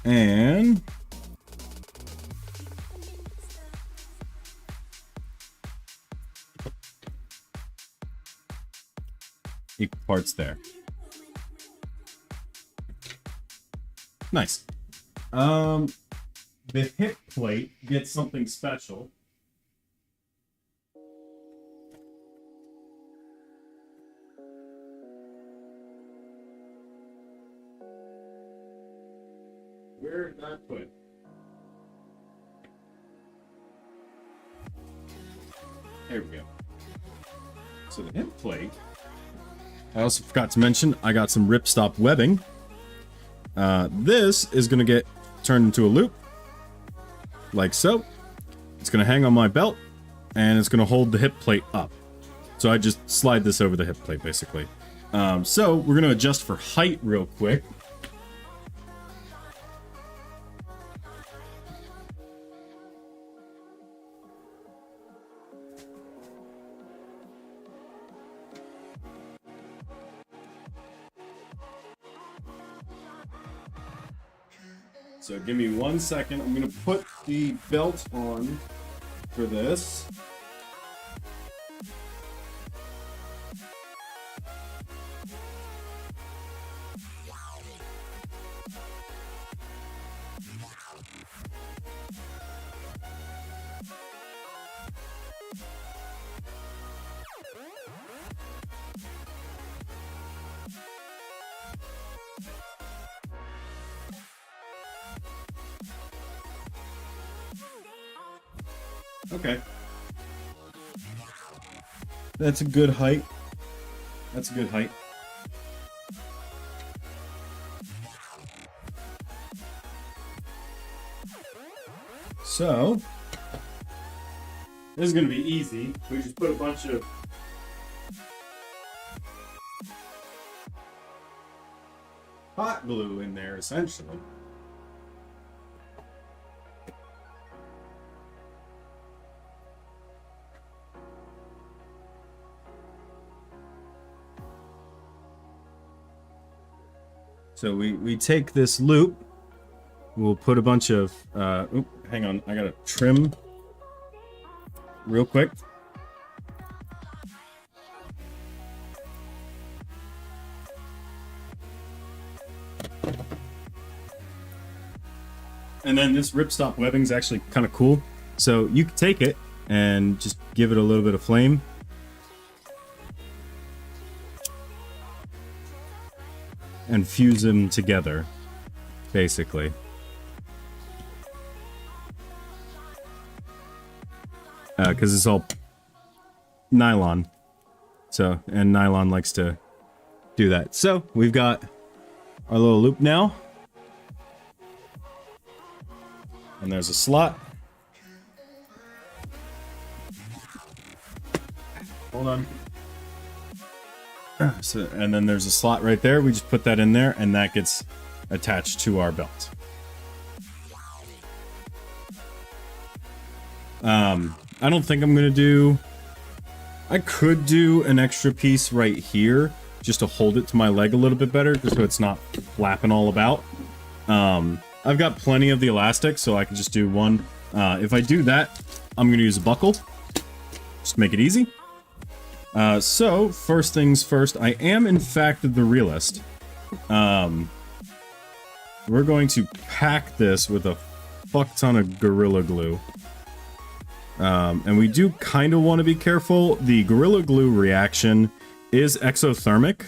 And equal parts there. Nice. The hip plate gets something special. Where did I put it? There we go. So the hip plate, I also forgot to mention, I got some ripstop webbing. This is going to get turned into a loop, like so. It's going to hang on my belt, and it's going to hold the hip plate up. So I just slide this over the hip plate, basically. So we're going to adjust for height real quick. So give me 1 second. I'm gonna put the belt on for this. Okay. That's a good height. That's a good height. So, this is going to be easy. We just put a bunch of hot glue in there, essentially. So we take this loop, we'll put a bunch of, hang on, I gotta trim real quick. And then this ripstop webbing is actually kind of cool. So you can take it and just give it a little bit of flame. And fuse them together, basically. Because it's all nylon. So, and nylon likes to do that. So, we've got our little loop now. And there's a slot. Hold on. So, and then there's a slot right there. We just put that in there, and that gets attached to our belt. I don't think I'm gonna do... I could do an extra piece right here, just to hold it to my leg a little bit better, just so it's not flapping all about. I've got plenty of the elastic, so I can just do one. If I do that, I'm gonna use a buckle. Just to make it easy. So, first things first, I am in fact the realist. We're going to pack this with a fuck ton of Gorilla Glue. And we do kind of want to be careful. The Gorilla Glue reaction is exothermic.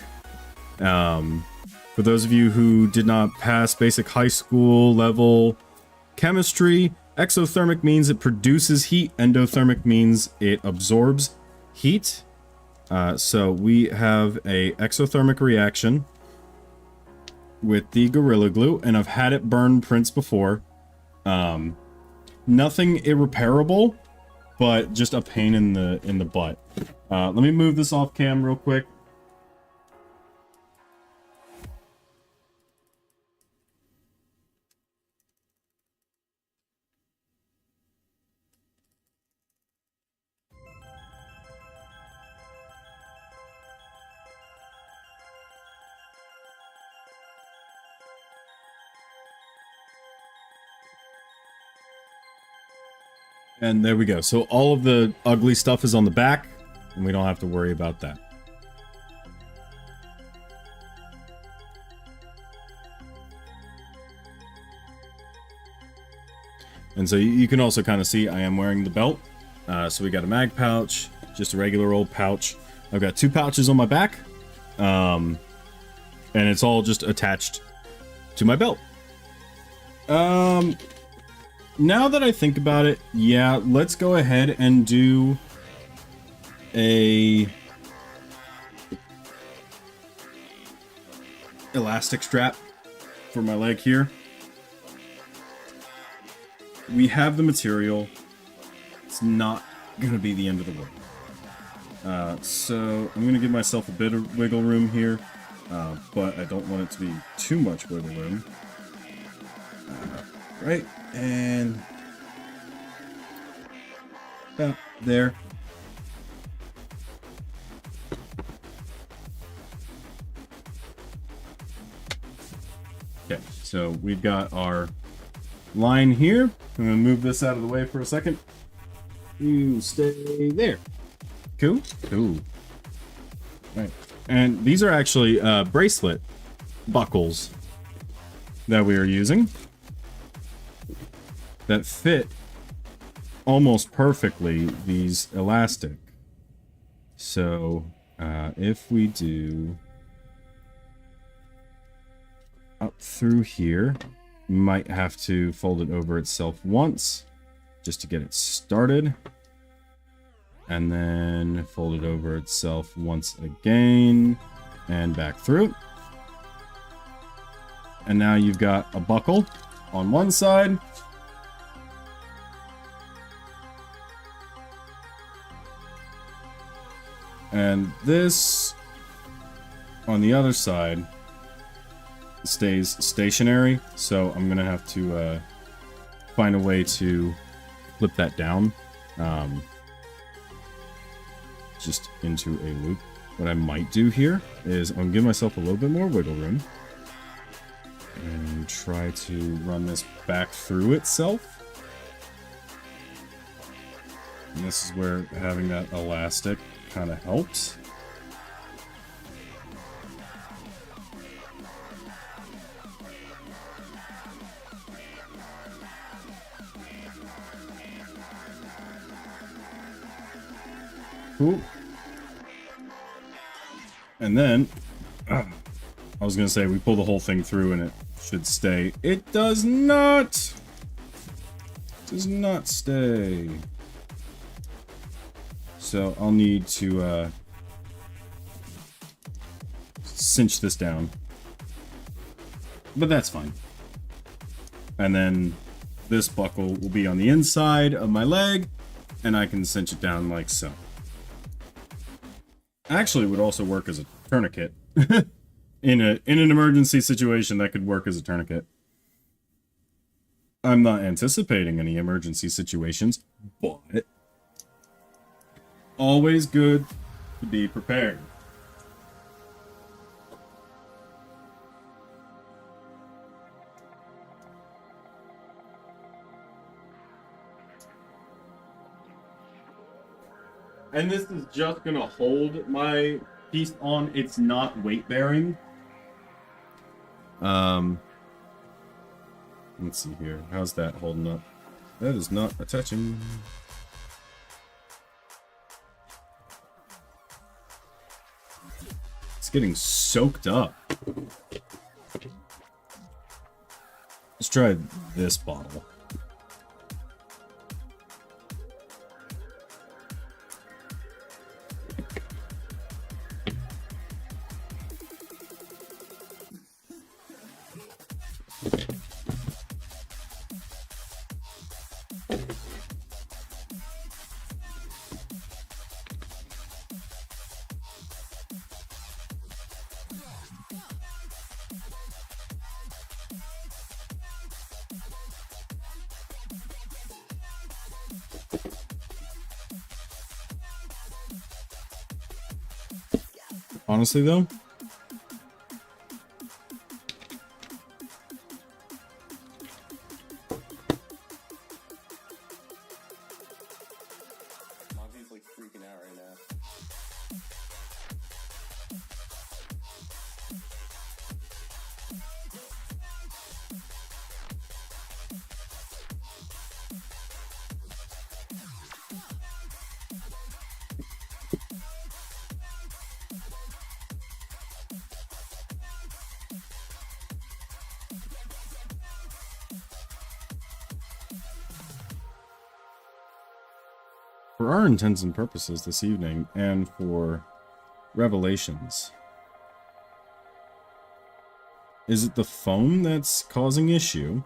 For those of you who did not pass basic high school level chemistry, exothermic means it produces heat, endothermic means it absorbs heat. So we have a exothermic reaction with the Gorilla Glue, and I've had it burn prints before. Nothing irreparable, but just a pain in the butt. Let me move this off cam real quick. And there we go. So all of the ugly stuff is on the back, and we don't have to worry about that. And so you can also kind of see I am wearing the belt. So we got a mag pouch, just a regular old pouch. I've got 2 pouches on my back, and it's all just attached to my belt. Now that I think about it, yeah, let's go ahead and do a elastic strap for my leg here. We have the material. It's not going to be the end of the world. So I'm going to give myself a bit of wiggle room here, but I don't want it to be too much wiggle room. Right, and about there. Okay, so we've got our line here. I'm gonna move this out of the way for a second. You stay there. Cool. Cool. Right. And these are actually bracelet buckles that we are using that fit almost perfectly these elastic. So if we do up through here, you might have to fold it over itself once just to get it started, and then fold it over itself once again and back through. And now you've got a buckle on one side and this on the other side stays stationary, so I'm gonna have to find a way to flip that down just into a loop. What I might do here is I'm gonna give myself a little bit more wiggle room and try to run this back through itself. And this is where having that elastic kind of helps. Cool. And then, I was gonna say we pull the whole thing through and it should stay. It does not! Does not stay. So I'll need to cinch this down. But that's fine. And then this buckle will be on the inside of my leg, and I can cinch it down like so. Actually, it would also work as a tourniquet. in an emergency situation, that could work as a tourniquet. I'm not anticipating any emergency situations, but always good to be prepared. And this is just gonna hold my piece on. It's not weight bearing. Let's see here. How's that holding up? That is not attaching. It's getting soaked up. Let's try this bottle. Honestly, though, Obviously like freaking out right now. for our intents and purposes this evening, and for Revelations, is it the phone that's causing issue?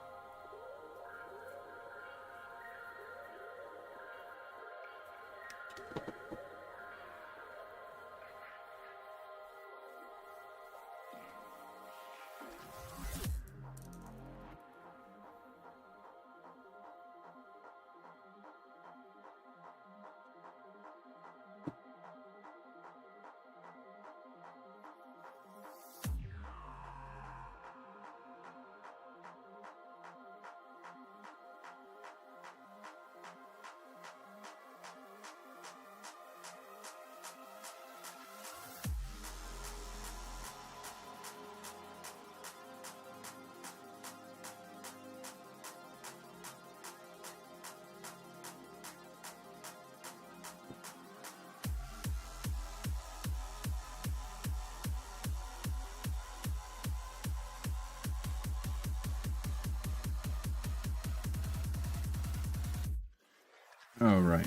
All right.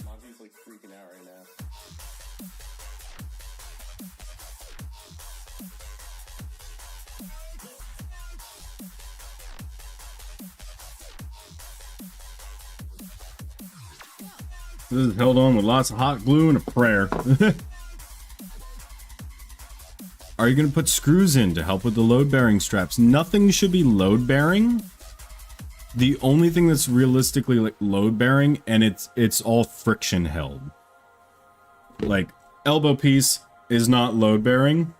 Mavi's like freaking out right now. This is held on with lots of hot glue and a prayer. Are you going to put screws in to help with the load-bearing straps? Nothing should be load-bearing. The only thing that's realistically like load-bearing, and it's all friction held. Like, elbow piece is not load-bearing.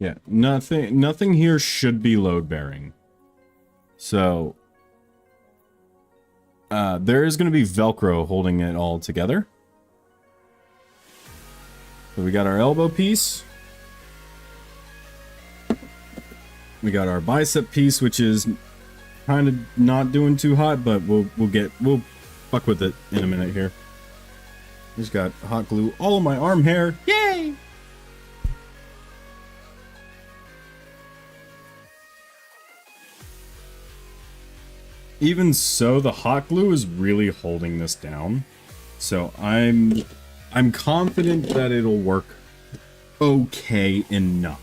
Yeah, nothing here should be load-bearing. So, there is going to be Velcro holding it all together. So we got our elbow piece. We got our bicep piece, which is kind of not doing too hot, but we'll fuck with it in a minute here. Just got hot glue all of my arm hair. Yay! Even so, the hot glue is really holding this down. So I'm confident that it'll work okay enough.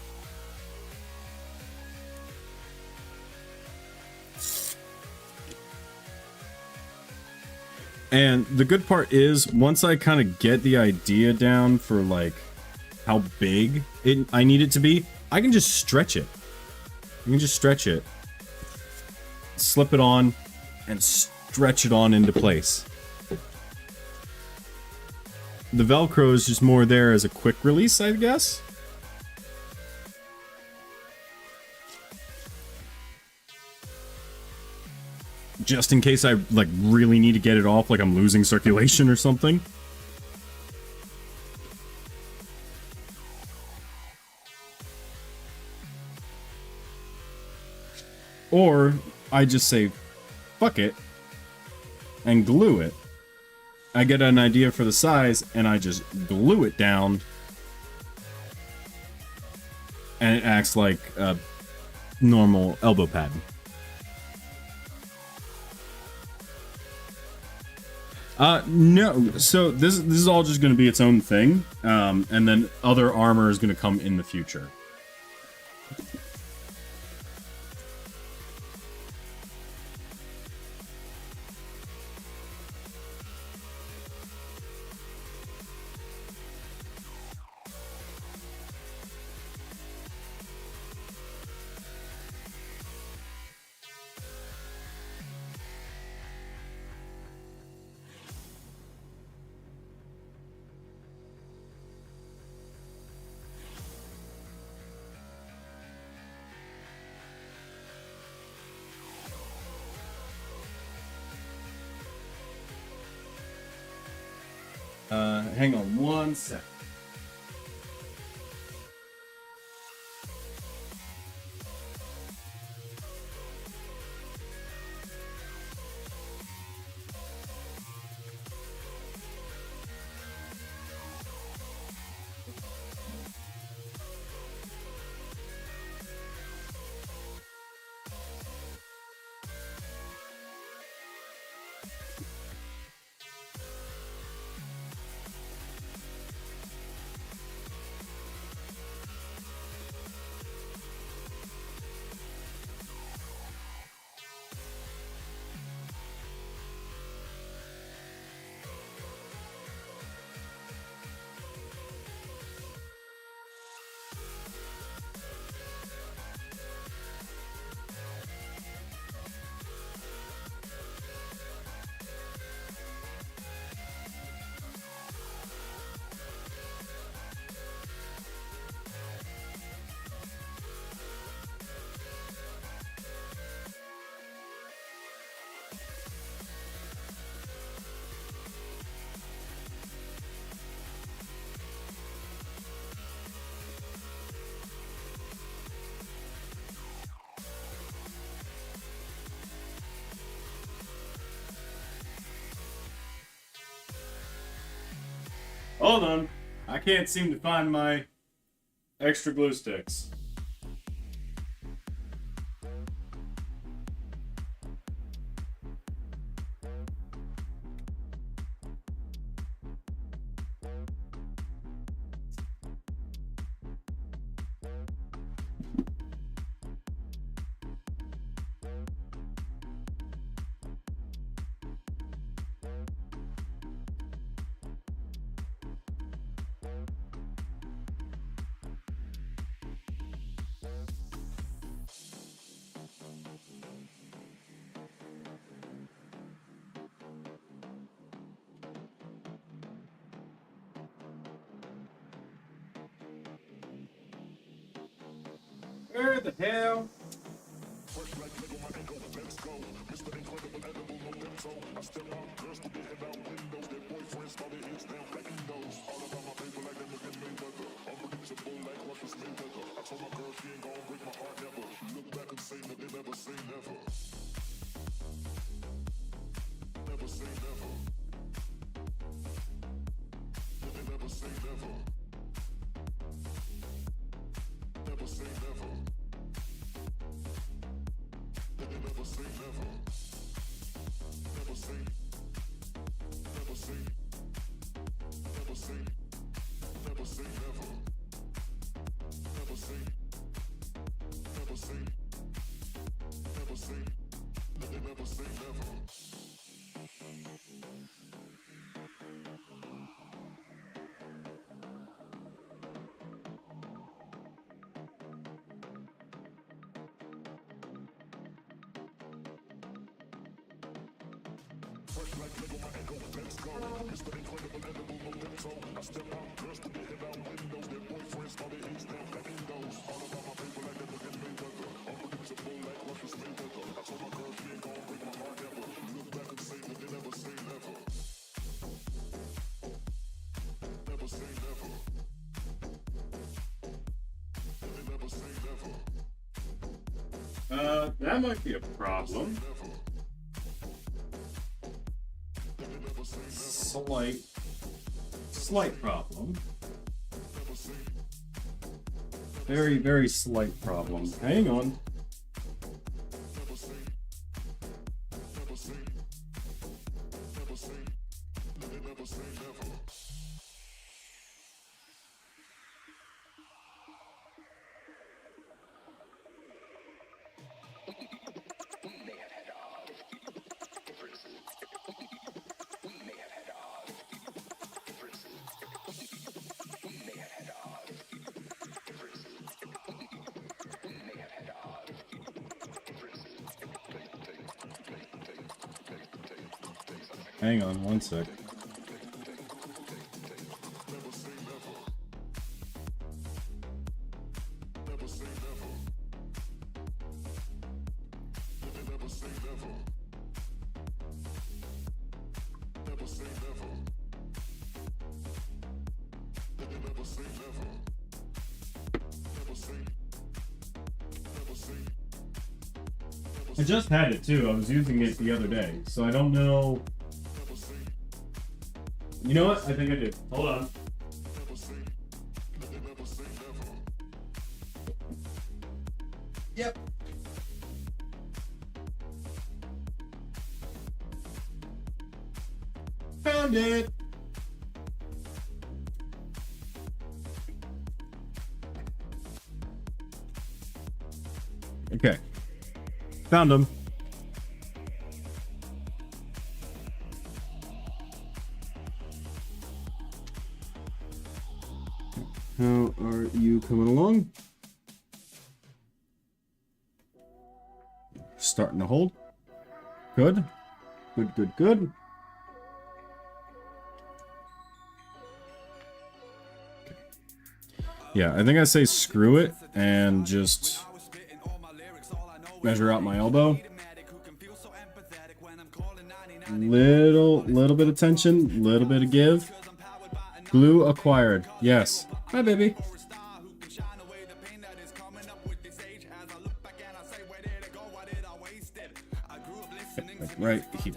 And the good part is, once I kind of get the idea down for like how big I need it to be, I can just stretch it. You can just stretch it, slip it on, and stretch it on into place. The Velcro is just more there as a quick release, I guess. Just in case I like really need to get it off, like I'm losing circulation or something. Or I just say fuck it and glue it. I get an idea for the size and I just glue it down, and it acts like a normal elbow pad. No, so this is all just going to be its own thing, and then other armor is going to come in the future. Hang on one sec. Hold on. I can't seem to find my extra glue sticks. Where the hell? That might be a problem. Slight problem. Very, very slight problem. Hang on. Hang on one sec. I just had it too. I was using it the other day, so I don't know. You know what? I think I did. Hold on. Yep. Found it. Okay. Found them. How are you coming along? Starting to hold. Good. Good, good, good. Okay. Yeah, I think I say screw it and just measure out my elbow. Little bit of tension, little bit of give. Glue acquired. Yes. Hi, baby. Right here.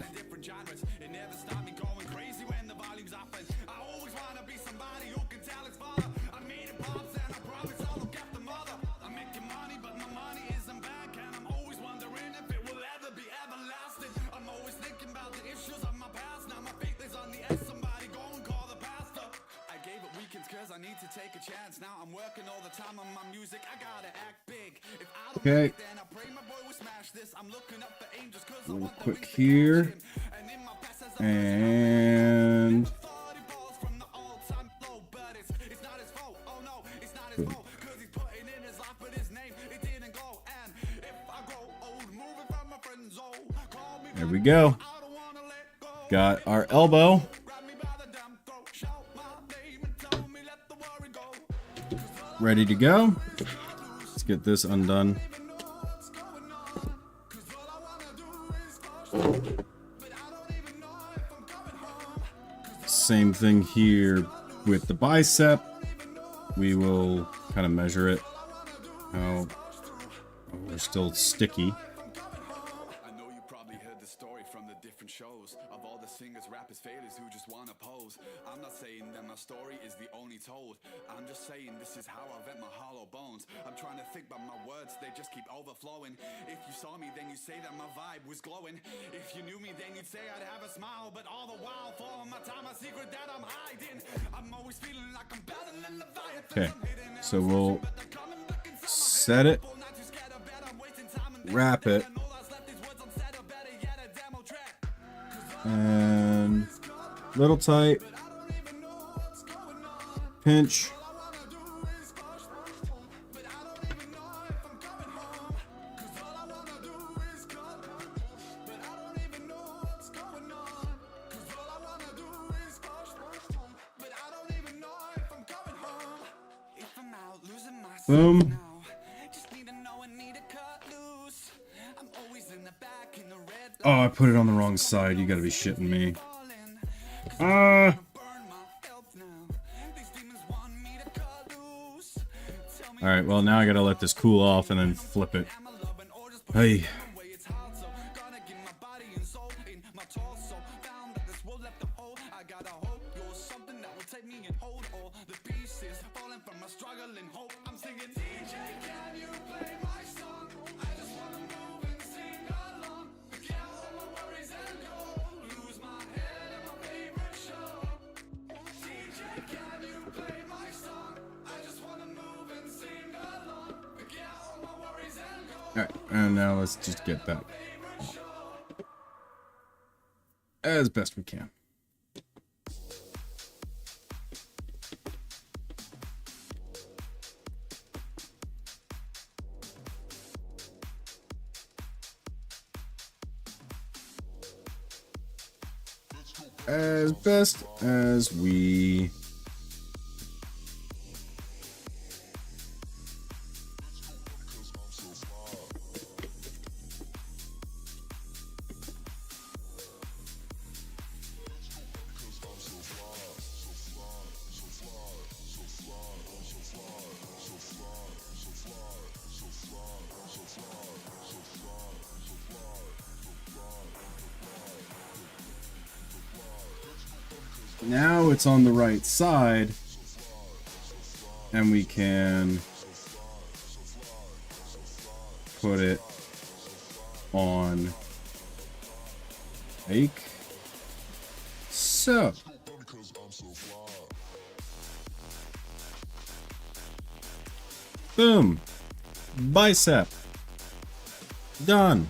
need to take a chance. Now I'm working all the time on my music. I gotta act big. If I don't Okay. make it, then I pray my boy will smash this. I'm looking up for angels 'cause I Real want the quick reach to here. catch him. And in my past as a And 40 balls from the all-time low, but it's not his fault. Oh no, it's not his fault. 'Cause he's putting in his life, but his name, it didn't go. And if I grow old, moving from my friend zone, call me there we go. I don't wanna let go. Got our elbow. Grab me by the damn throat, shout my name and tell me let the worry go. Ready to go. Let's get this undone. Same thing here with the bicep. We will kind of measure it. Oh, we're still sticky. I know you probably heard the story from the different shows of all the singers, rappers, failures who just wanna pose. I'm not saying that my story is the only told. I'm just saying this is how I vent my hollow bones. I'm trying to think, but my words, they just keep overflowing. If you saw me, then you'd say that my vibe was glowing. If you knew me, then you'd say I'd have a smile. But all the while, for my time, a secret that I'm hiding. I'm always feeling like I'm battling the fire. Okay, so we'll set it, wrap it, and little tight, pinch, boom. Oh, I put it on the wrong side. You gotta be shitting me. Alright, well now I gotta let this cool off and then flip it. Hey. Alright, and now let's just get that as best we can. As best as we now it's on the right side, and we can put it on like so. Boom. Bicep. Done.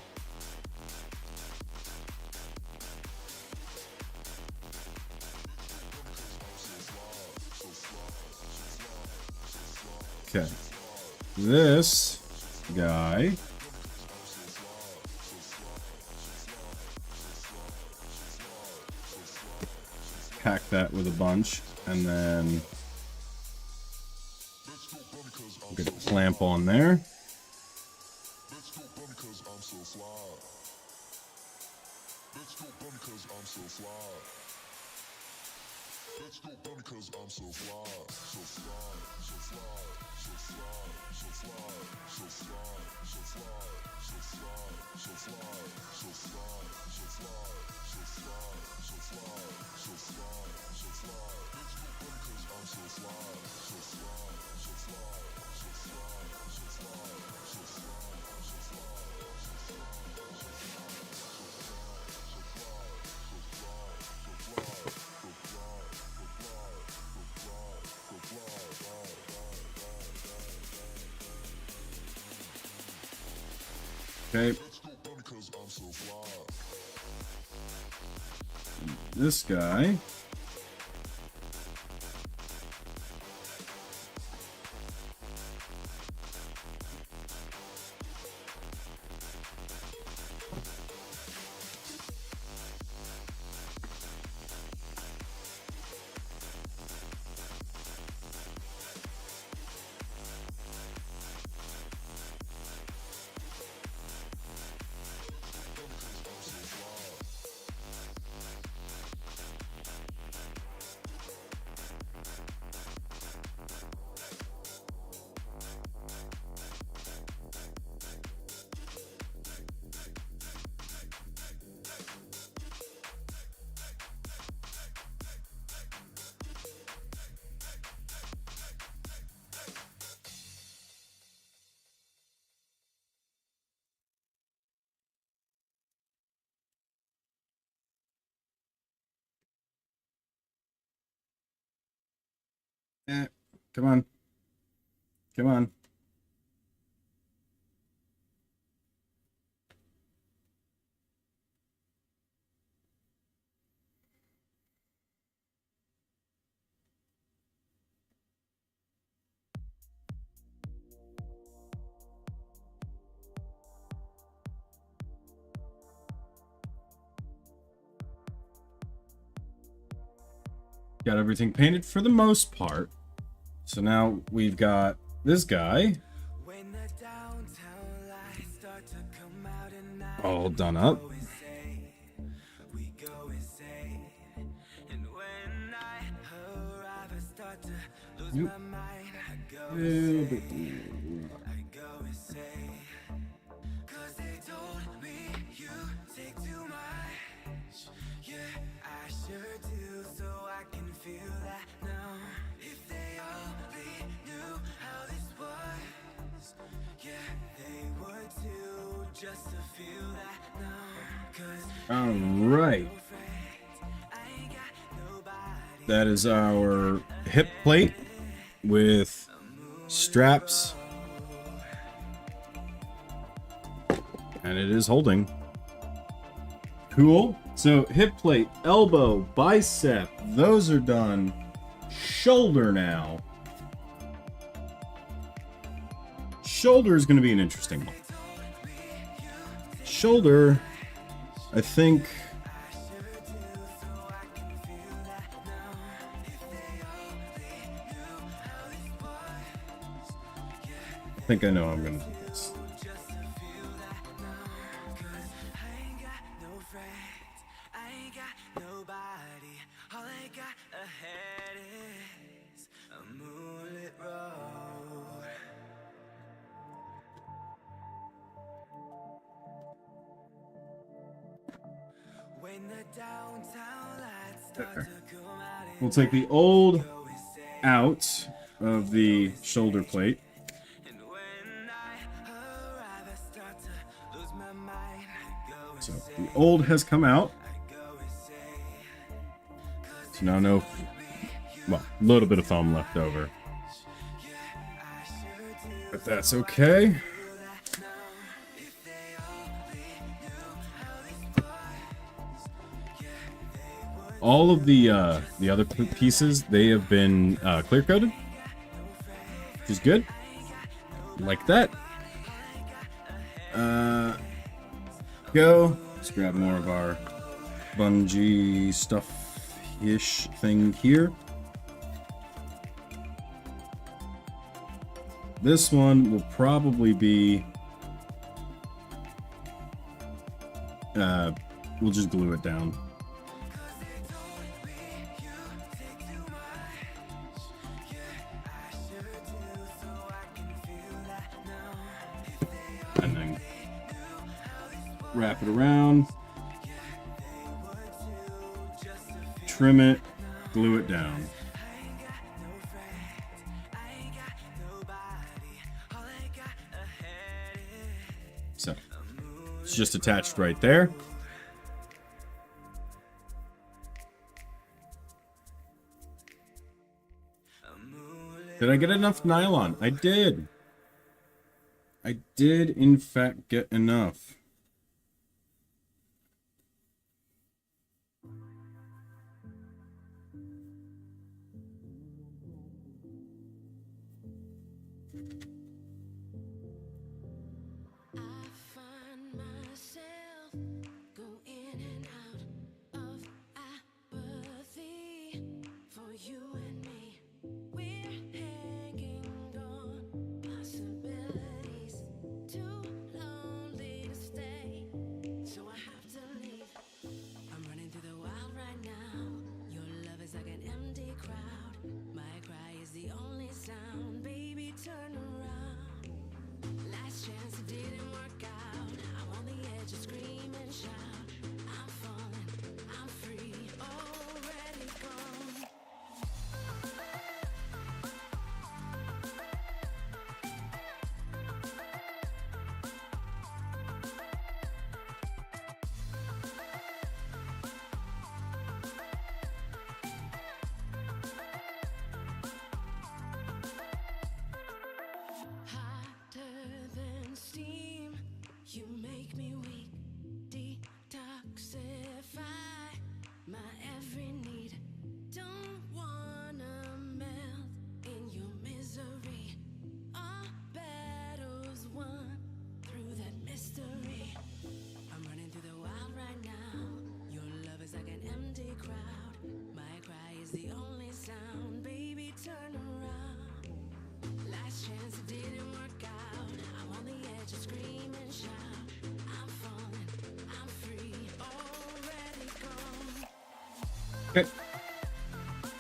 Okay, this guy pack that with a bunch, and then get a clamp on there. Okay. This guy. Come on. Come on. Got everything painted for the most part. So now we've got this guy all done up. All right. That is our hip plate with straps. And it is holding. Cool. So hip plate, elbow, bicep, those are done. Shoulder now. Shoulder is going to be an interesting one. Shoulder, I think... I know I'm going to do this. We'll take the old out of the shoulder plate. So the old has come out. So now no, well, a little bit of foam left over. But that's okay. All of the other pieces, they have been clear coated, which is good. Like that. Go. Let's grab more of our bungee stuff-ish thing here. This one will probably be... we'll just glue it down. And then wrap it around, trim it, glue it down. So it's just attached right there. Did I get enough nylon? I did. I did in fact get enough. I find myself go in and out of apathy for you and me. We're hanging on possibilities, too lonely to stay, so I have to leave. I'm running through the wild right now. Your love is like an empty crowd. My cry is the only sound. Baby, turn around. Last chance, it didn't work out. I'm on the edge of scream and shout. I'm falling, I'm free, already gone. Hotter than steam, you make me weak. Detoxify my every need. Don't wanna melt in your misery. Our battles won through that mystery. I'm running through the wild right now. Your love is like an empty crowd. My cry is the only sound. Baby, turn around. Last chance, it didn't work out. I'm on the edge of scream and shout. I'm falling, I'm free, already gone. Okay.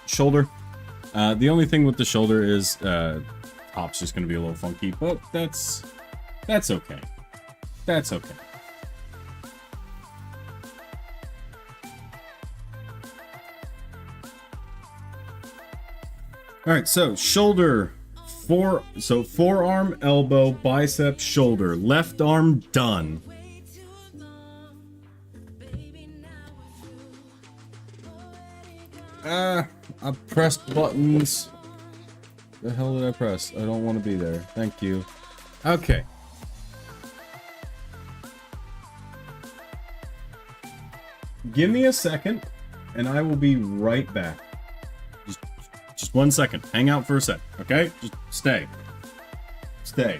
Shoulder. The only thing with the shoulder is top's just gonna be a little funky, but that's okay. That's okay. All right, so shoulder, forearm, elbow, bicep, shoulder, left arm done. Way too long, baby, now we're through. Already gone. I pressed buttons. The hell did I press? I don't want to be there. Thank you. Okay. Give me a second, and I will be right back. Just 1 second. Hang out for a sec, okay? Just stay. Stay.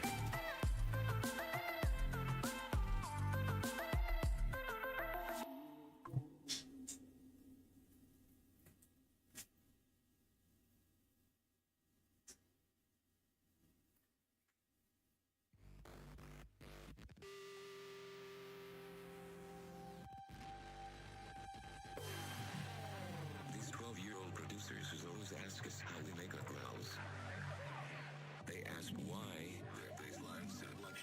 These 12-year-old producers who always ask us how we make our growls. They ask why their baseline sound like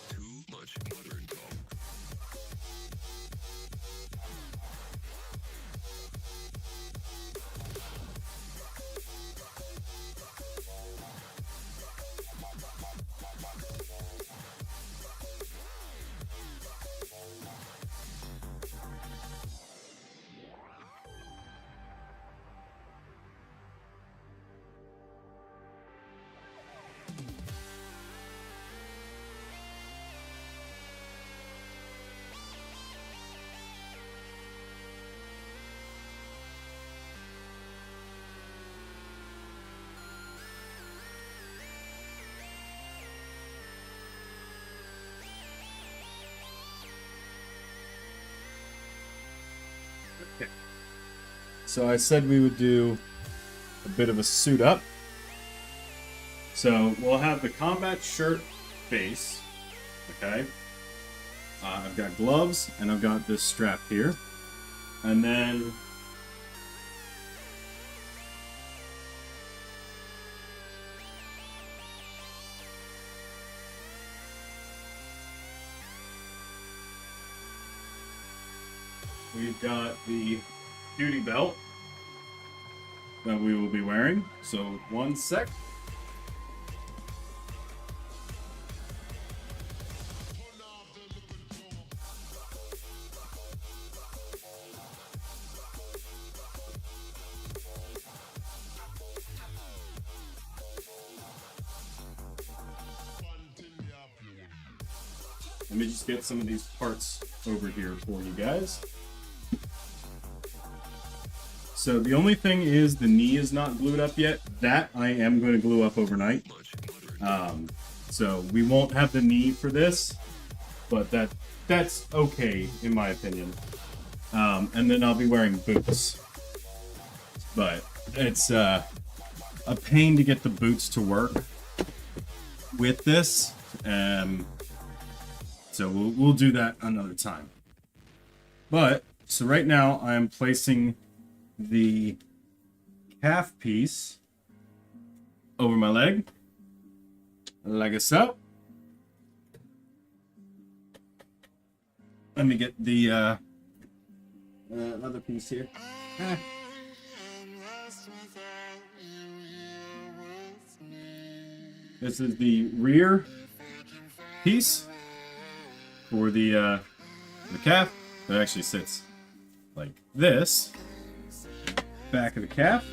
too much modern talk. So I said we would do a bit of a suit up. So we'll have the combat shirt base. Okay. I've got gloves and I've got this strap here. And then we've got the duty belt that we will be wearing. So one sec. Let me just get some of these parts over here for you guys. So the only thing is the knee is not glued up yet. That I am going to glue up overnight. So we won't have the knee for this, but that's okay in my opinion. And then I'll be wearing boots. But it's a pain to get the boots to work with this. So we'll do that another time. But so right now I'm placing the calf piece over my leg, like so. Let me get the other piece here. This is the rear piece for the calf. It actually sits like this. Back of the calf.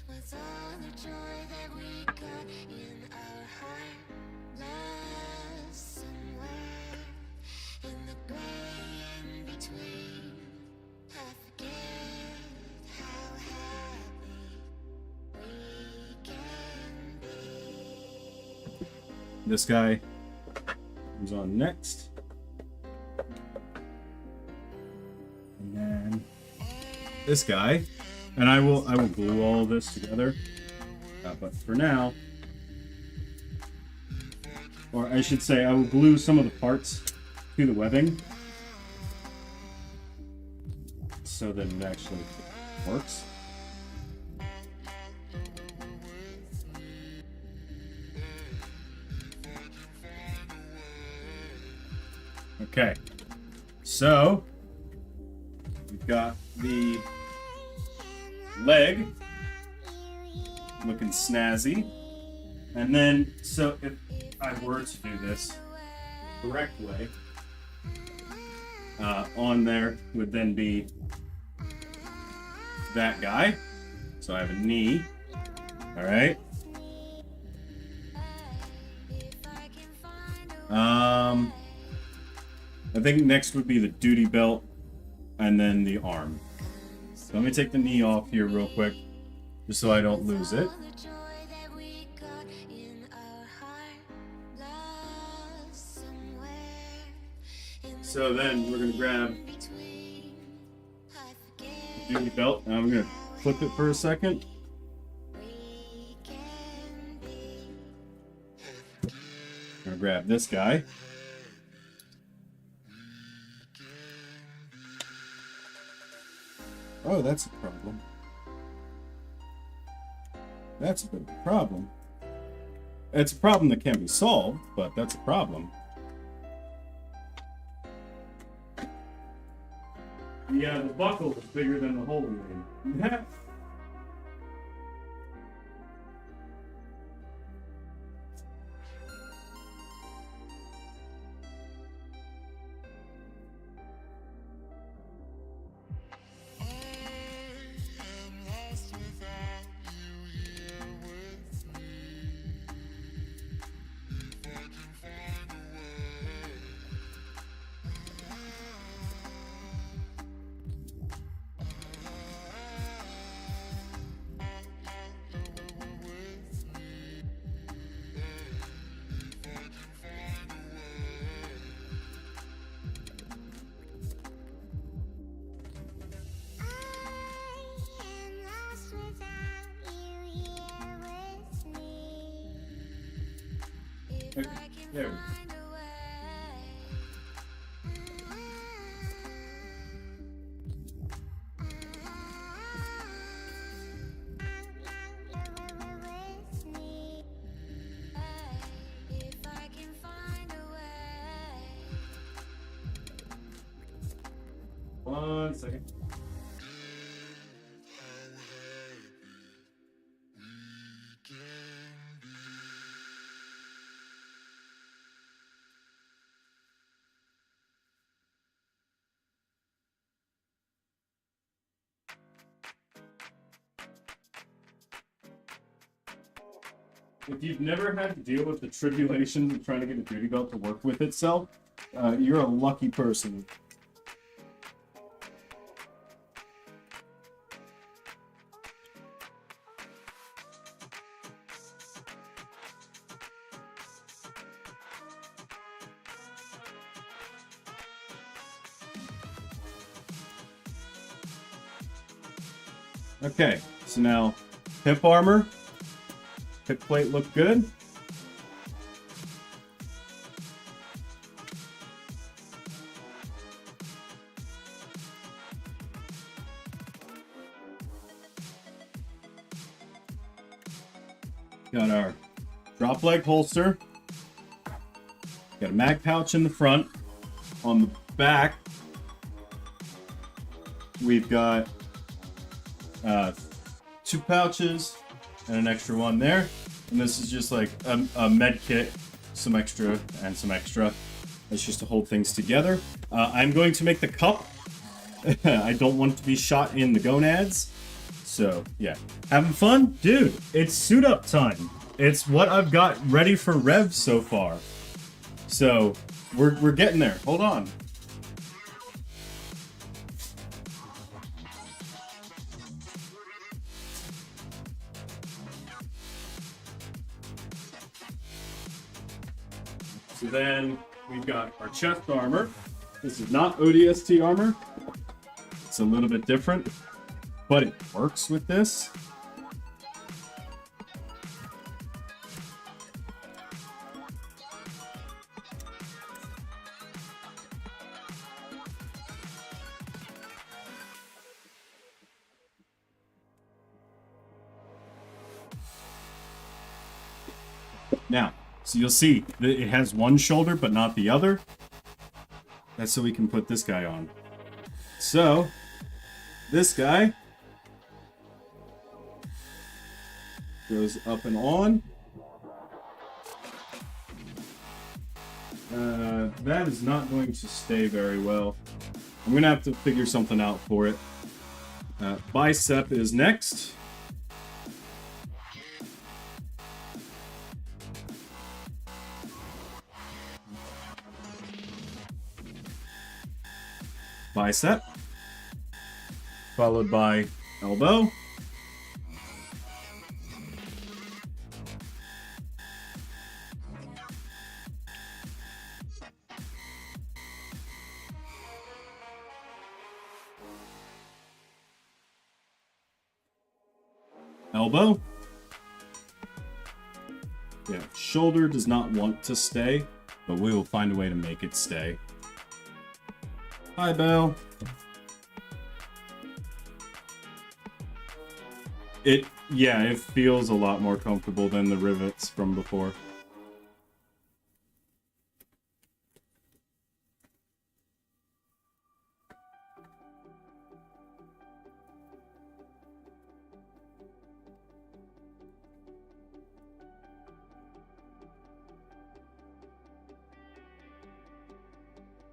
With all the joy that we got in our heart, lost somewhere in the gray in between. I forget how happy we can be. This guy comes on next. And then this guy, and I will glue all of this together. But for now, or I should say, I will glue some of the parts to the webbing so that it actually works. Okay, so we've got the leg looking snazzy, and then so if I were to do this the correct way, on there would then be that guy. So I have a knee. All right. I think next would be the duty belt and then the arm. So let me take the knee off here real quick, just so I don't lose it. So then we're gonna grab the duty belt, and I'm gonna flip it for a second. I'm gonna grab this guy. Oh, that's a problem. That's a bit of a problem. It's a problem that can be solved, but that's a problem. Yeah, the buckle is bigger than the hole in it. Okay, there we go. One second. If you've never had to deal with the tribulations of trying to get a duty belt to work with itself, you're a lucky person. Okay, so now hip armor, hip plate look good. Got our drop leg holster. Got a mag pouch in the front. On the back, we've got 2 pouches and an extra one there. And this is just like a med kit, some extra and some extra. It's just to hold things together. I'm going to make the cup. I don't want it to be shot in the gonads. So, yeah. Having fun? Dude, it's suit up time. It's what I've got ready for Rev so far. So, we're getting there. Hold on. So then we've got our chest armor. This is not ODST armor. It's a little bit different, but it works with this. Now, so you'll see that it has one shoulder but not the other. That's so we can put this guy on. So, this guy goes up and on. That is not going to stay very well. I'm going to have to figure something out for it. Bicep is next. Bicep, followed by elbow, elbow. Yeah, shoulder does not want to stay, but we will find a way to make it stay. Hi, Belle. Yeah, it feels a lot more comfortable than the rivets from before.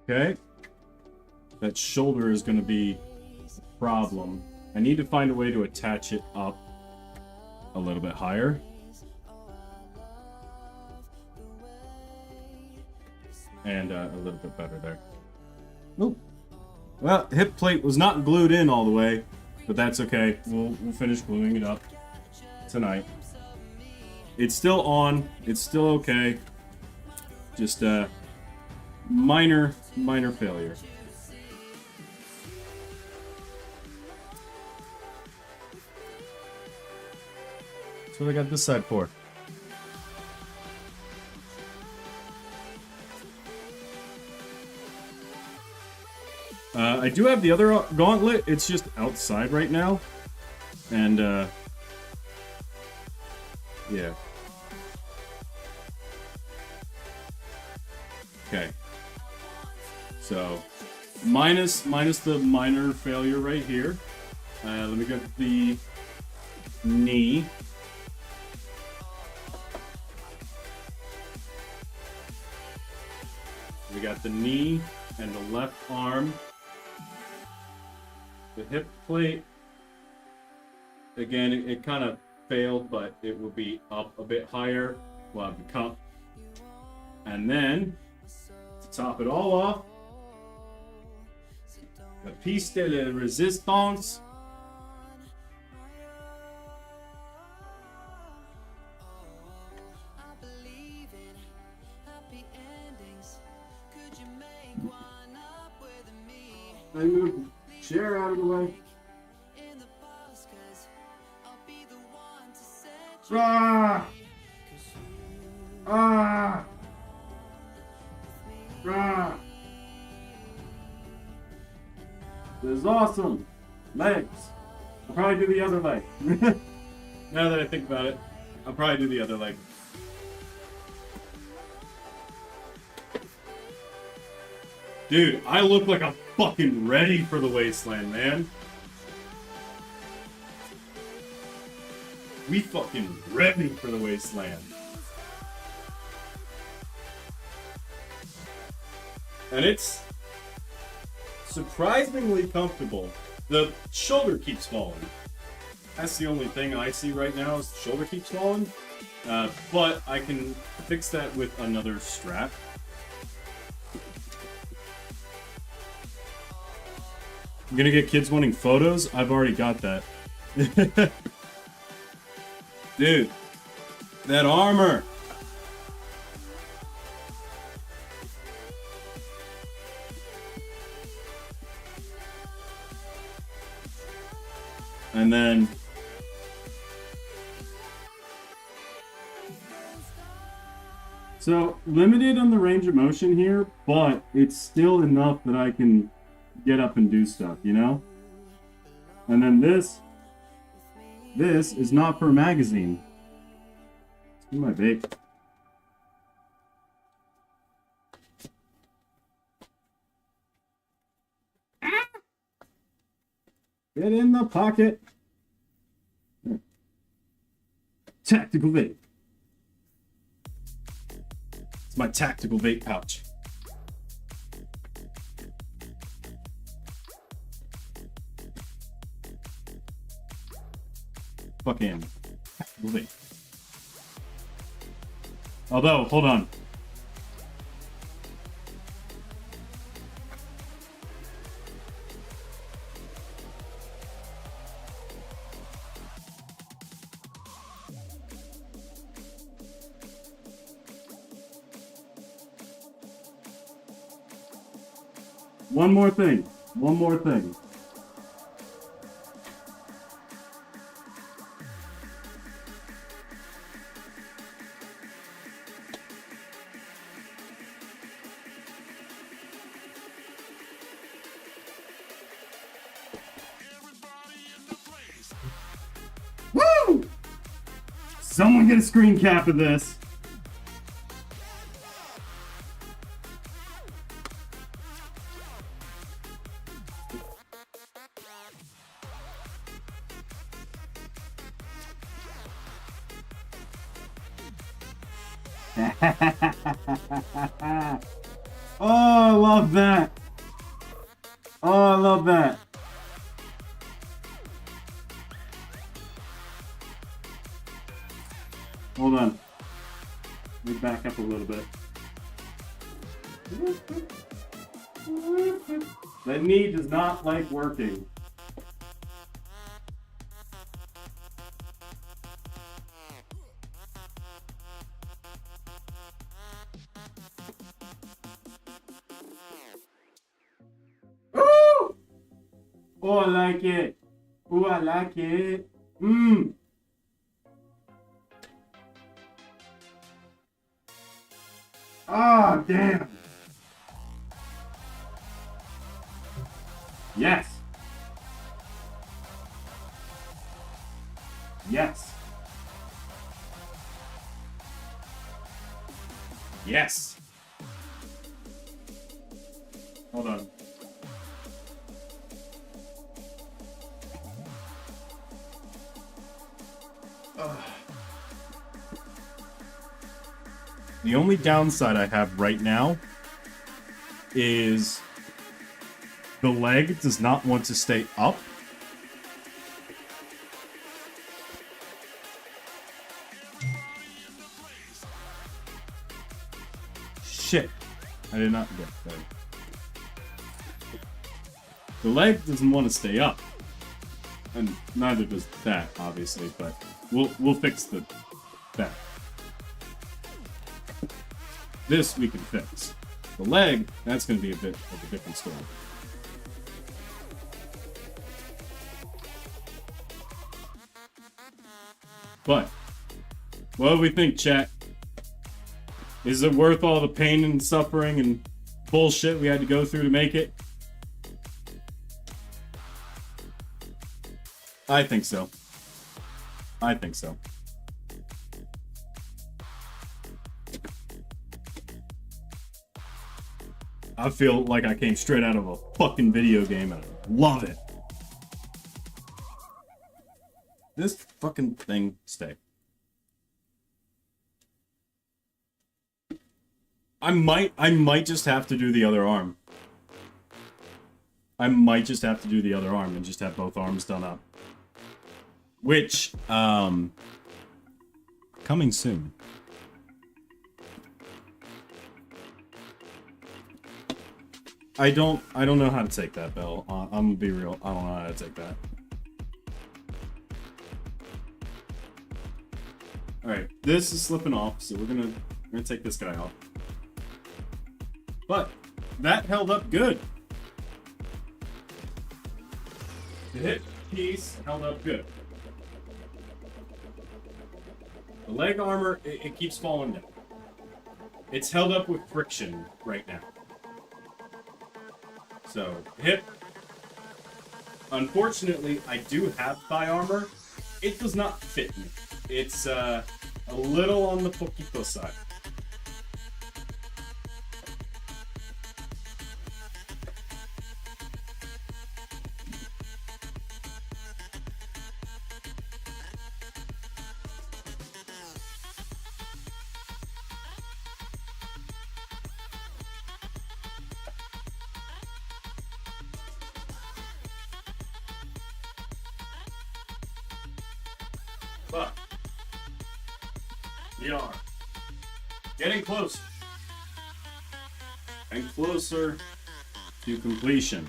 Okay. That shoulder is going to be a problem. I need to find a way to attach it up a little bit higher. And a little bit better there. Oop. Well, hip plate was not glued in all the way, but that's okay. We'll finish gluing it up tonight. It's still on. It's still okay. Just a minor failure. That's what I got this side for. I do have the other gauntlet. It's just outside right now. And, yeah. Okay. So, minus the minor failure right here. Let me get the knee. We got the knee and the left arm. The hip plate, again, it kind of failed, but it will be up a bit higher. We'll have the cup. And then, to top it all off, the piece de la resistance. I moved the chair out of the way. Ah! Ah! Ah! This is awesome. Legs. I'll probably do the other leg. Now that I think about it, I'll probably do the other leg. Dude, I look like I'm fucking ready for the wasteland, man. We fucking ready for the wasteland. And it's surprisingly comfortable. The shoulder keeps falling. That's the only thing I see right now is the shoulder keeps falling. But I can fix that with another strap. I'm gonna get kids wanting photos? I've already got that. Dude, that armor! And then... So, limited on the range of motion here, but it's still enough that I can get up and do stuff, you know? And then this is not for a magazine. Let's do my vape. Get in the pocket. Tactical vape. It's my tactical vape pouch. Fucking tactical vape. Although, hold on. One more thing. One more thing. Woo! Someone get a screen cap of this. Oh, I love that. Oh, I love that. Hold on. Let me back up a little bit. That knee does not like working. Ooh! Oh, I like it. Oh, I like it. Mmm. Ah, damn. Yes. Yes. Yes. Hold on. The only downside I have right now is the leg does not want to stay up. Shit. I did not get that. The leg doesn't want to stay up. And neither does that, obviously, but we'll fix that. This we can fix. The leg, that's going to be a bit of a different story. But, what do we think, chat? Is it worth all the pain and suffering and bullshit we had to go through to make it? I think so. I think so. I feel like I came straight out of a fucking video game and I love it. This fucking thing stay. I might just have to do the other arm. I might just have to do the other arm and just have both arms done up. Which, coming soon. I don't know how to take that, Bill. I'm gonna be real. I don't know how to take that. Alright, this is slipping off, so we're gonna take this guy off. But that held up good. The hip piece held up good. The leg armor, it keeps falling down. It's held up with friction right now. So, hip. Unfortunately, I do have thigh armor. It does not fit me. It's a little on the poquito side. But we are getting closer and closer to completion.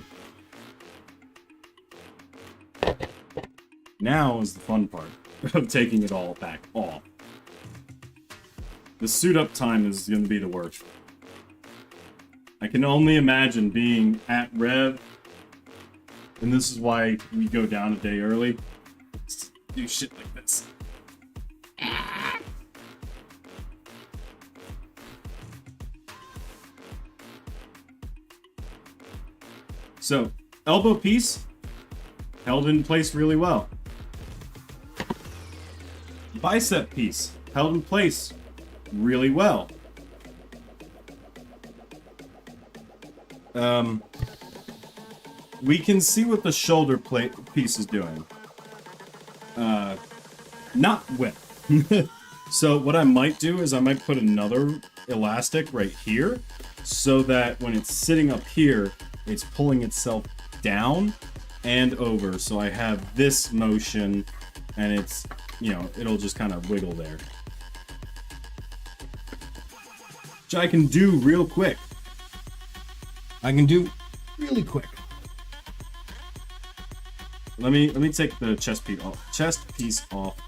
Now is the fun part of taking it all back off. The suit up time is going to be the worst. I can only imagine being at Rev, and this is why we go down a day early. Do shit like this. So, elbow piece held in place really well. Bicep piece held in place really well. We can see what the shoulder plate piece is doing. Not well. So what I might do is I might put another elastic right here so that when it's sitting up here, it's pulling itself down and over. So I have this motion and it's, you know, it'll just kind of wiggle there. Which I can do real quick. I can do really quick. Let me take the chest piece off.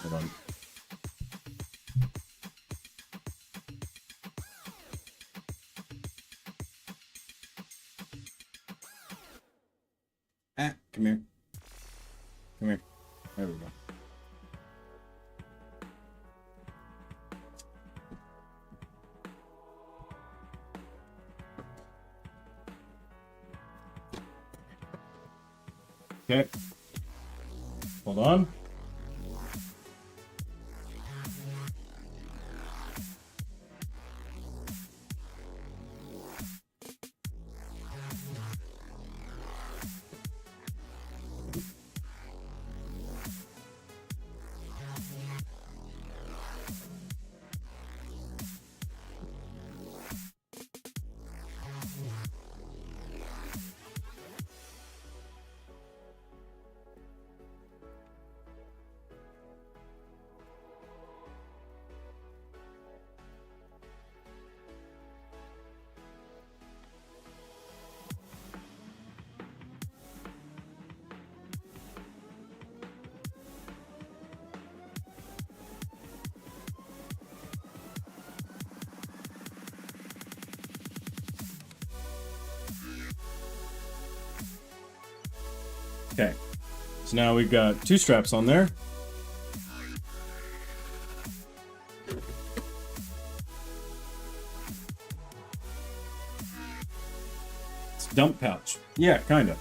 Hold on. Ah, come here. Come here. There we go. Okay. Hold on. Okay. So now we've got 2 straps on there. It's a dump pouch. Yeah, kind of.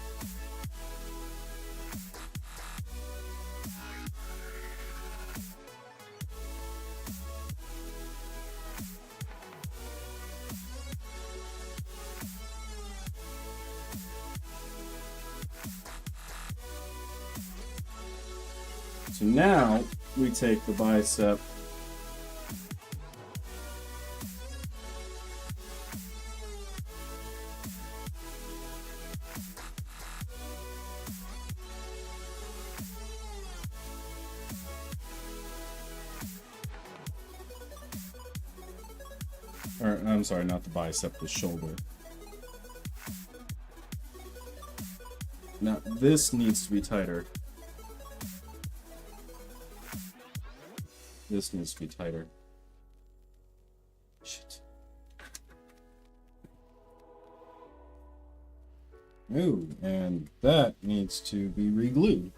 So now we take the bicep or I'm sorry, not the bicep, the shoulder. Now this needs to be tighter. This needs to be tighter. Shit. Ooh, and that needs to be re-glued.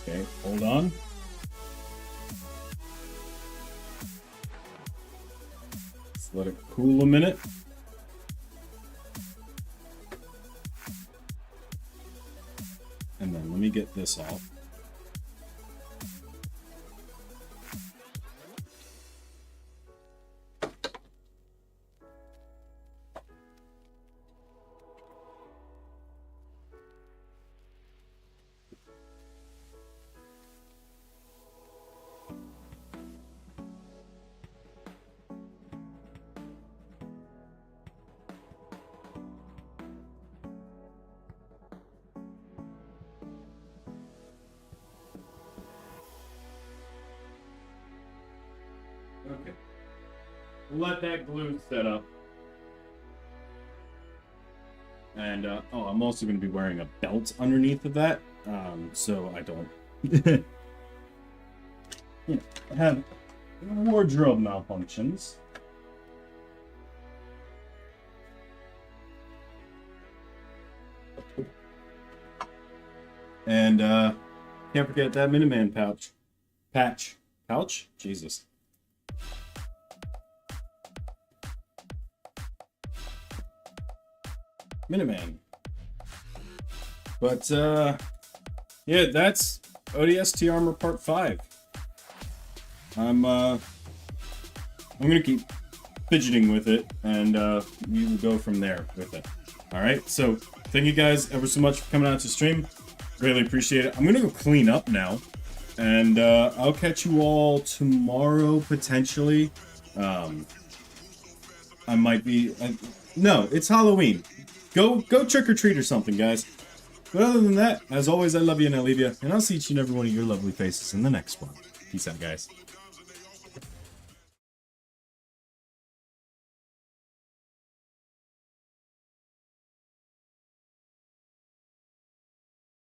Okay, hold on. Let's let it cool a minute. And then let me get this off. let that glue set up. And, oh, I'm also going to be wearing a belt underneath of that, so I don't have wardrobe malfunctions. And, can't forget that Minuteman pouch? Jesus. Minuteman. But, yeah, that's ODST Armor Part 5. I'm gonna keep fidgeting with it, and, we will go from there with it. Alright, so, thank you guys ever so much for coming out to stream. Greatly appreciate it. I'm gonna go clean up now, and, I'll catch you all tomorrow, potentially. I might be... no, it's Halloween. Go trick-or-treat or something, guys. But other than that, as always, I love you and I leave you, and I'll see each and every one of your lovely faces in the next one. Peace out, guys.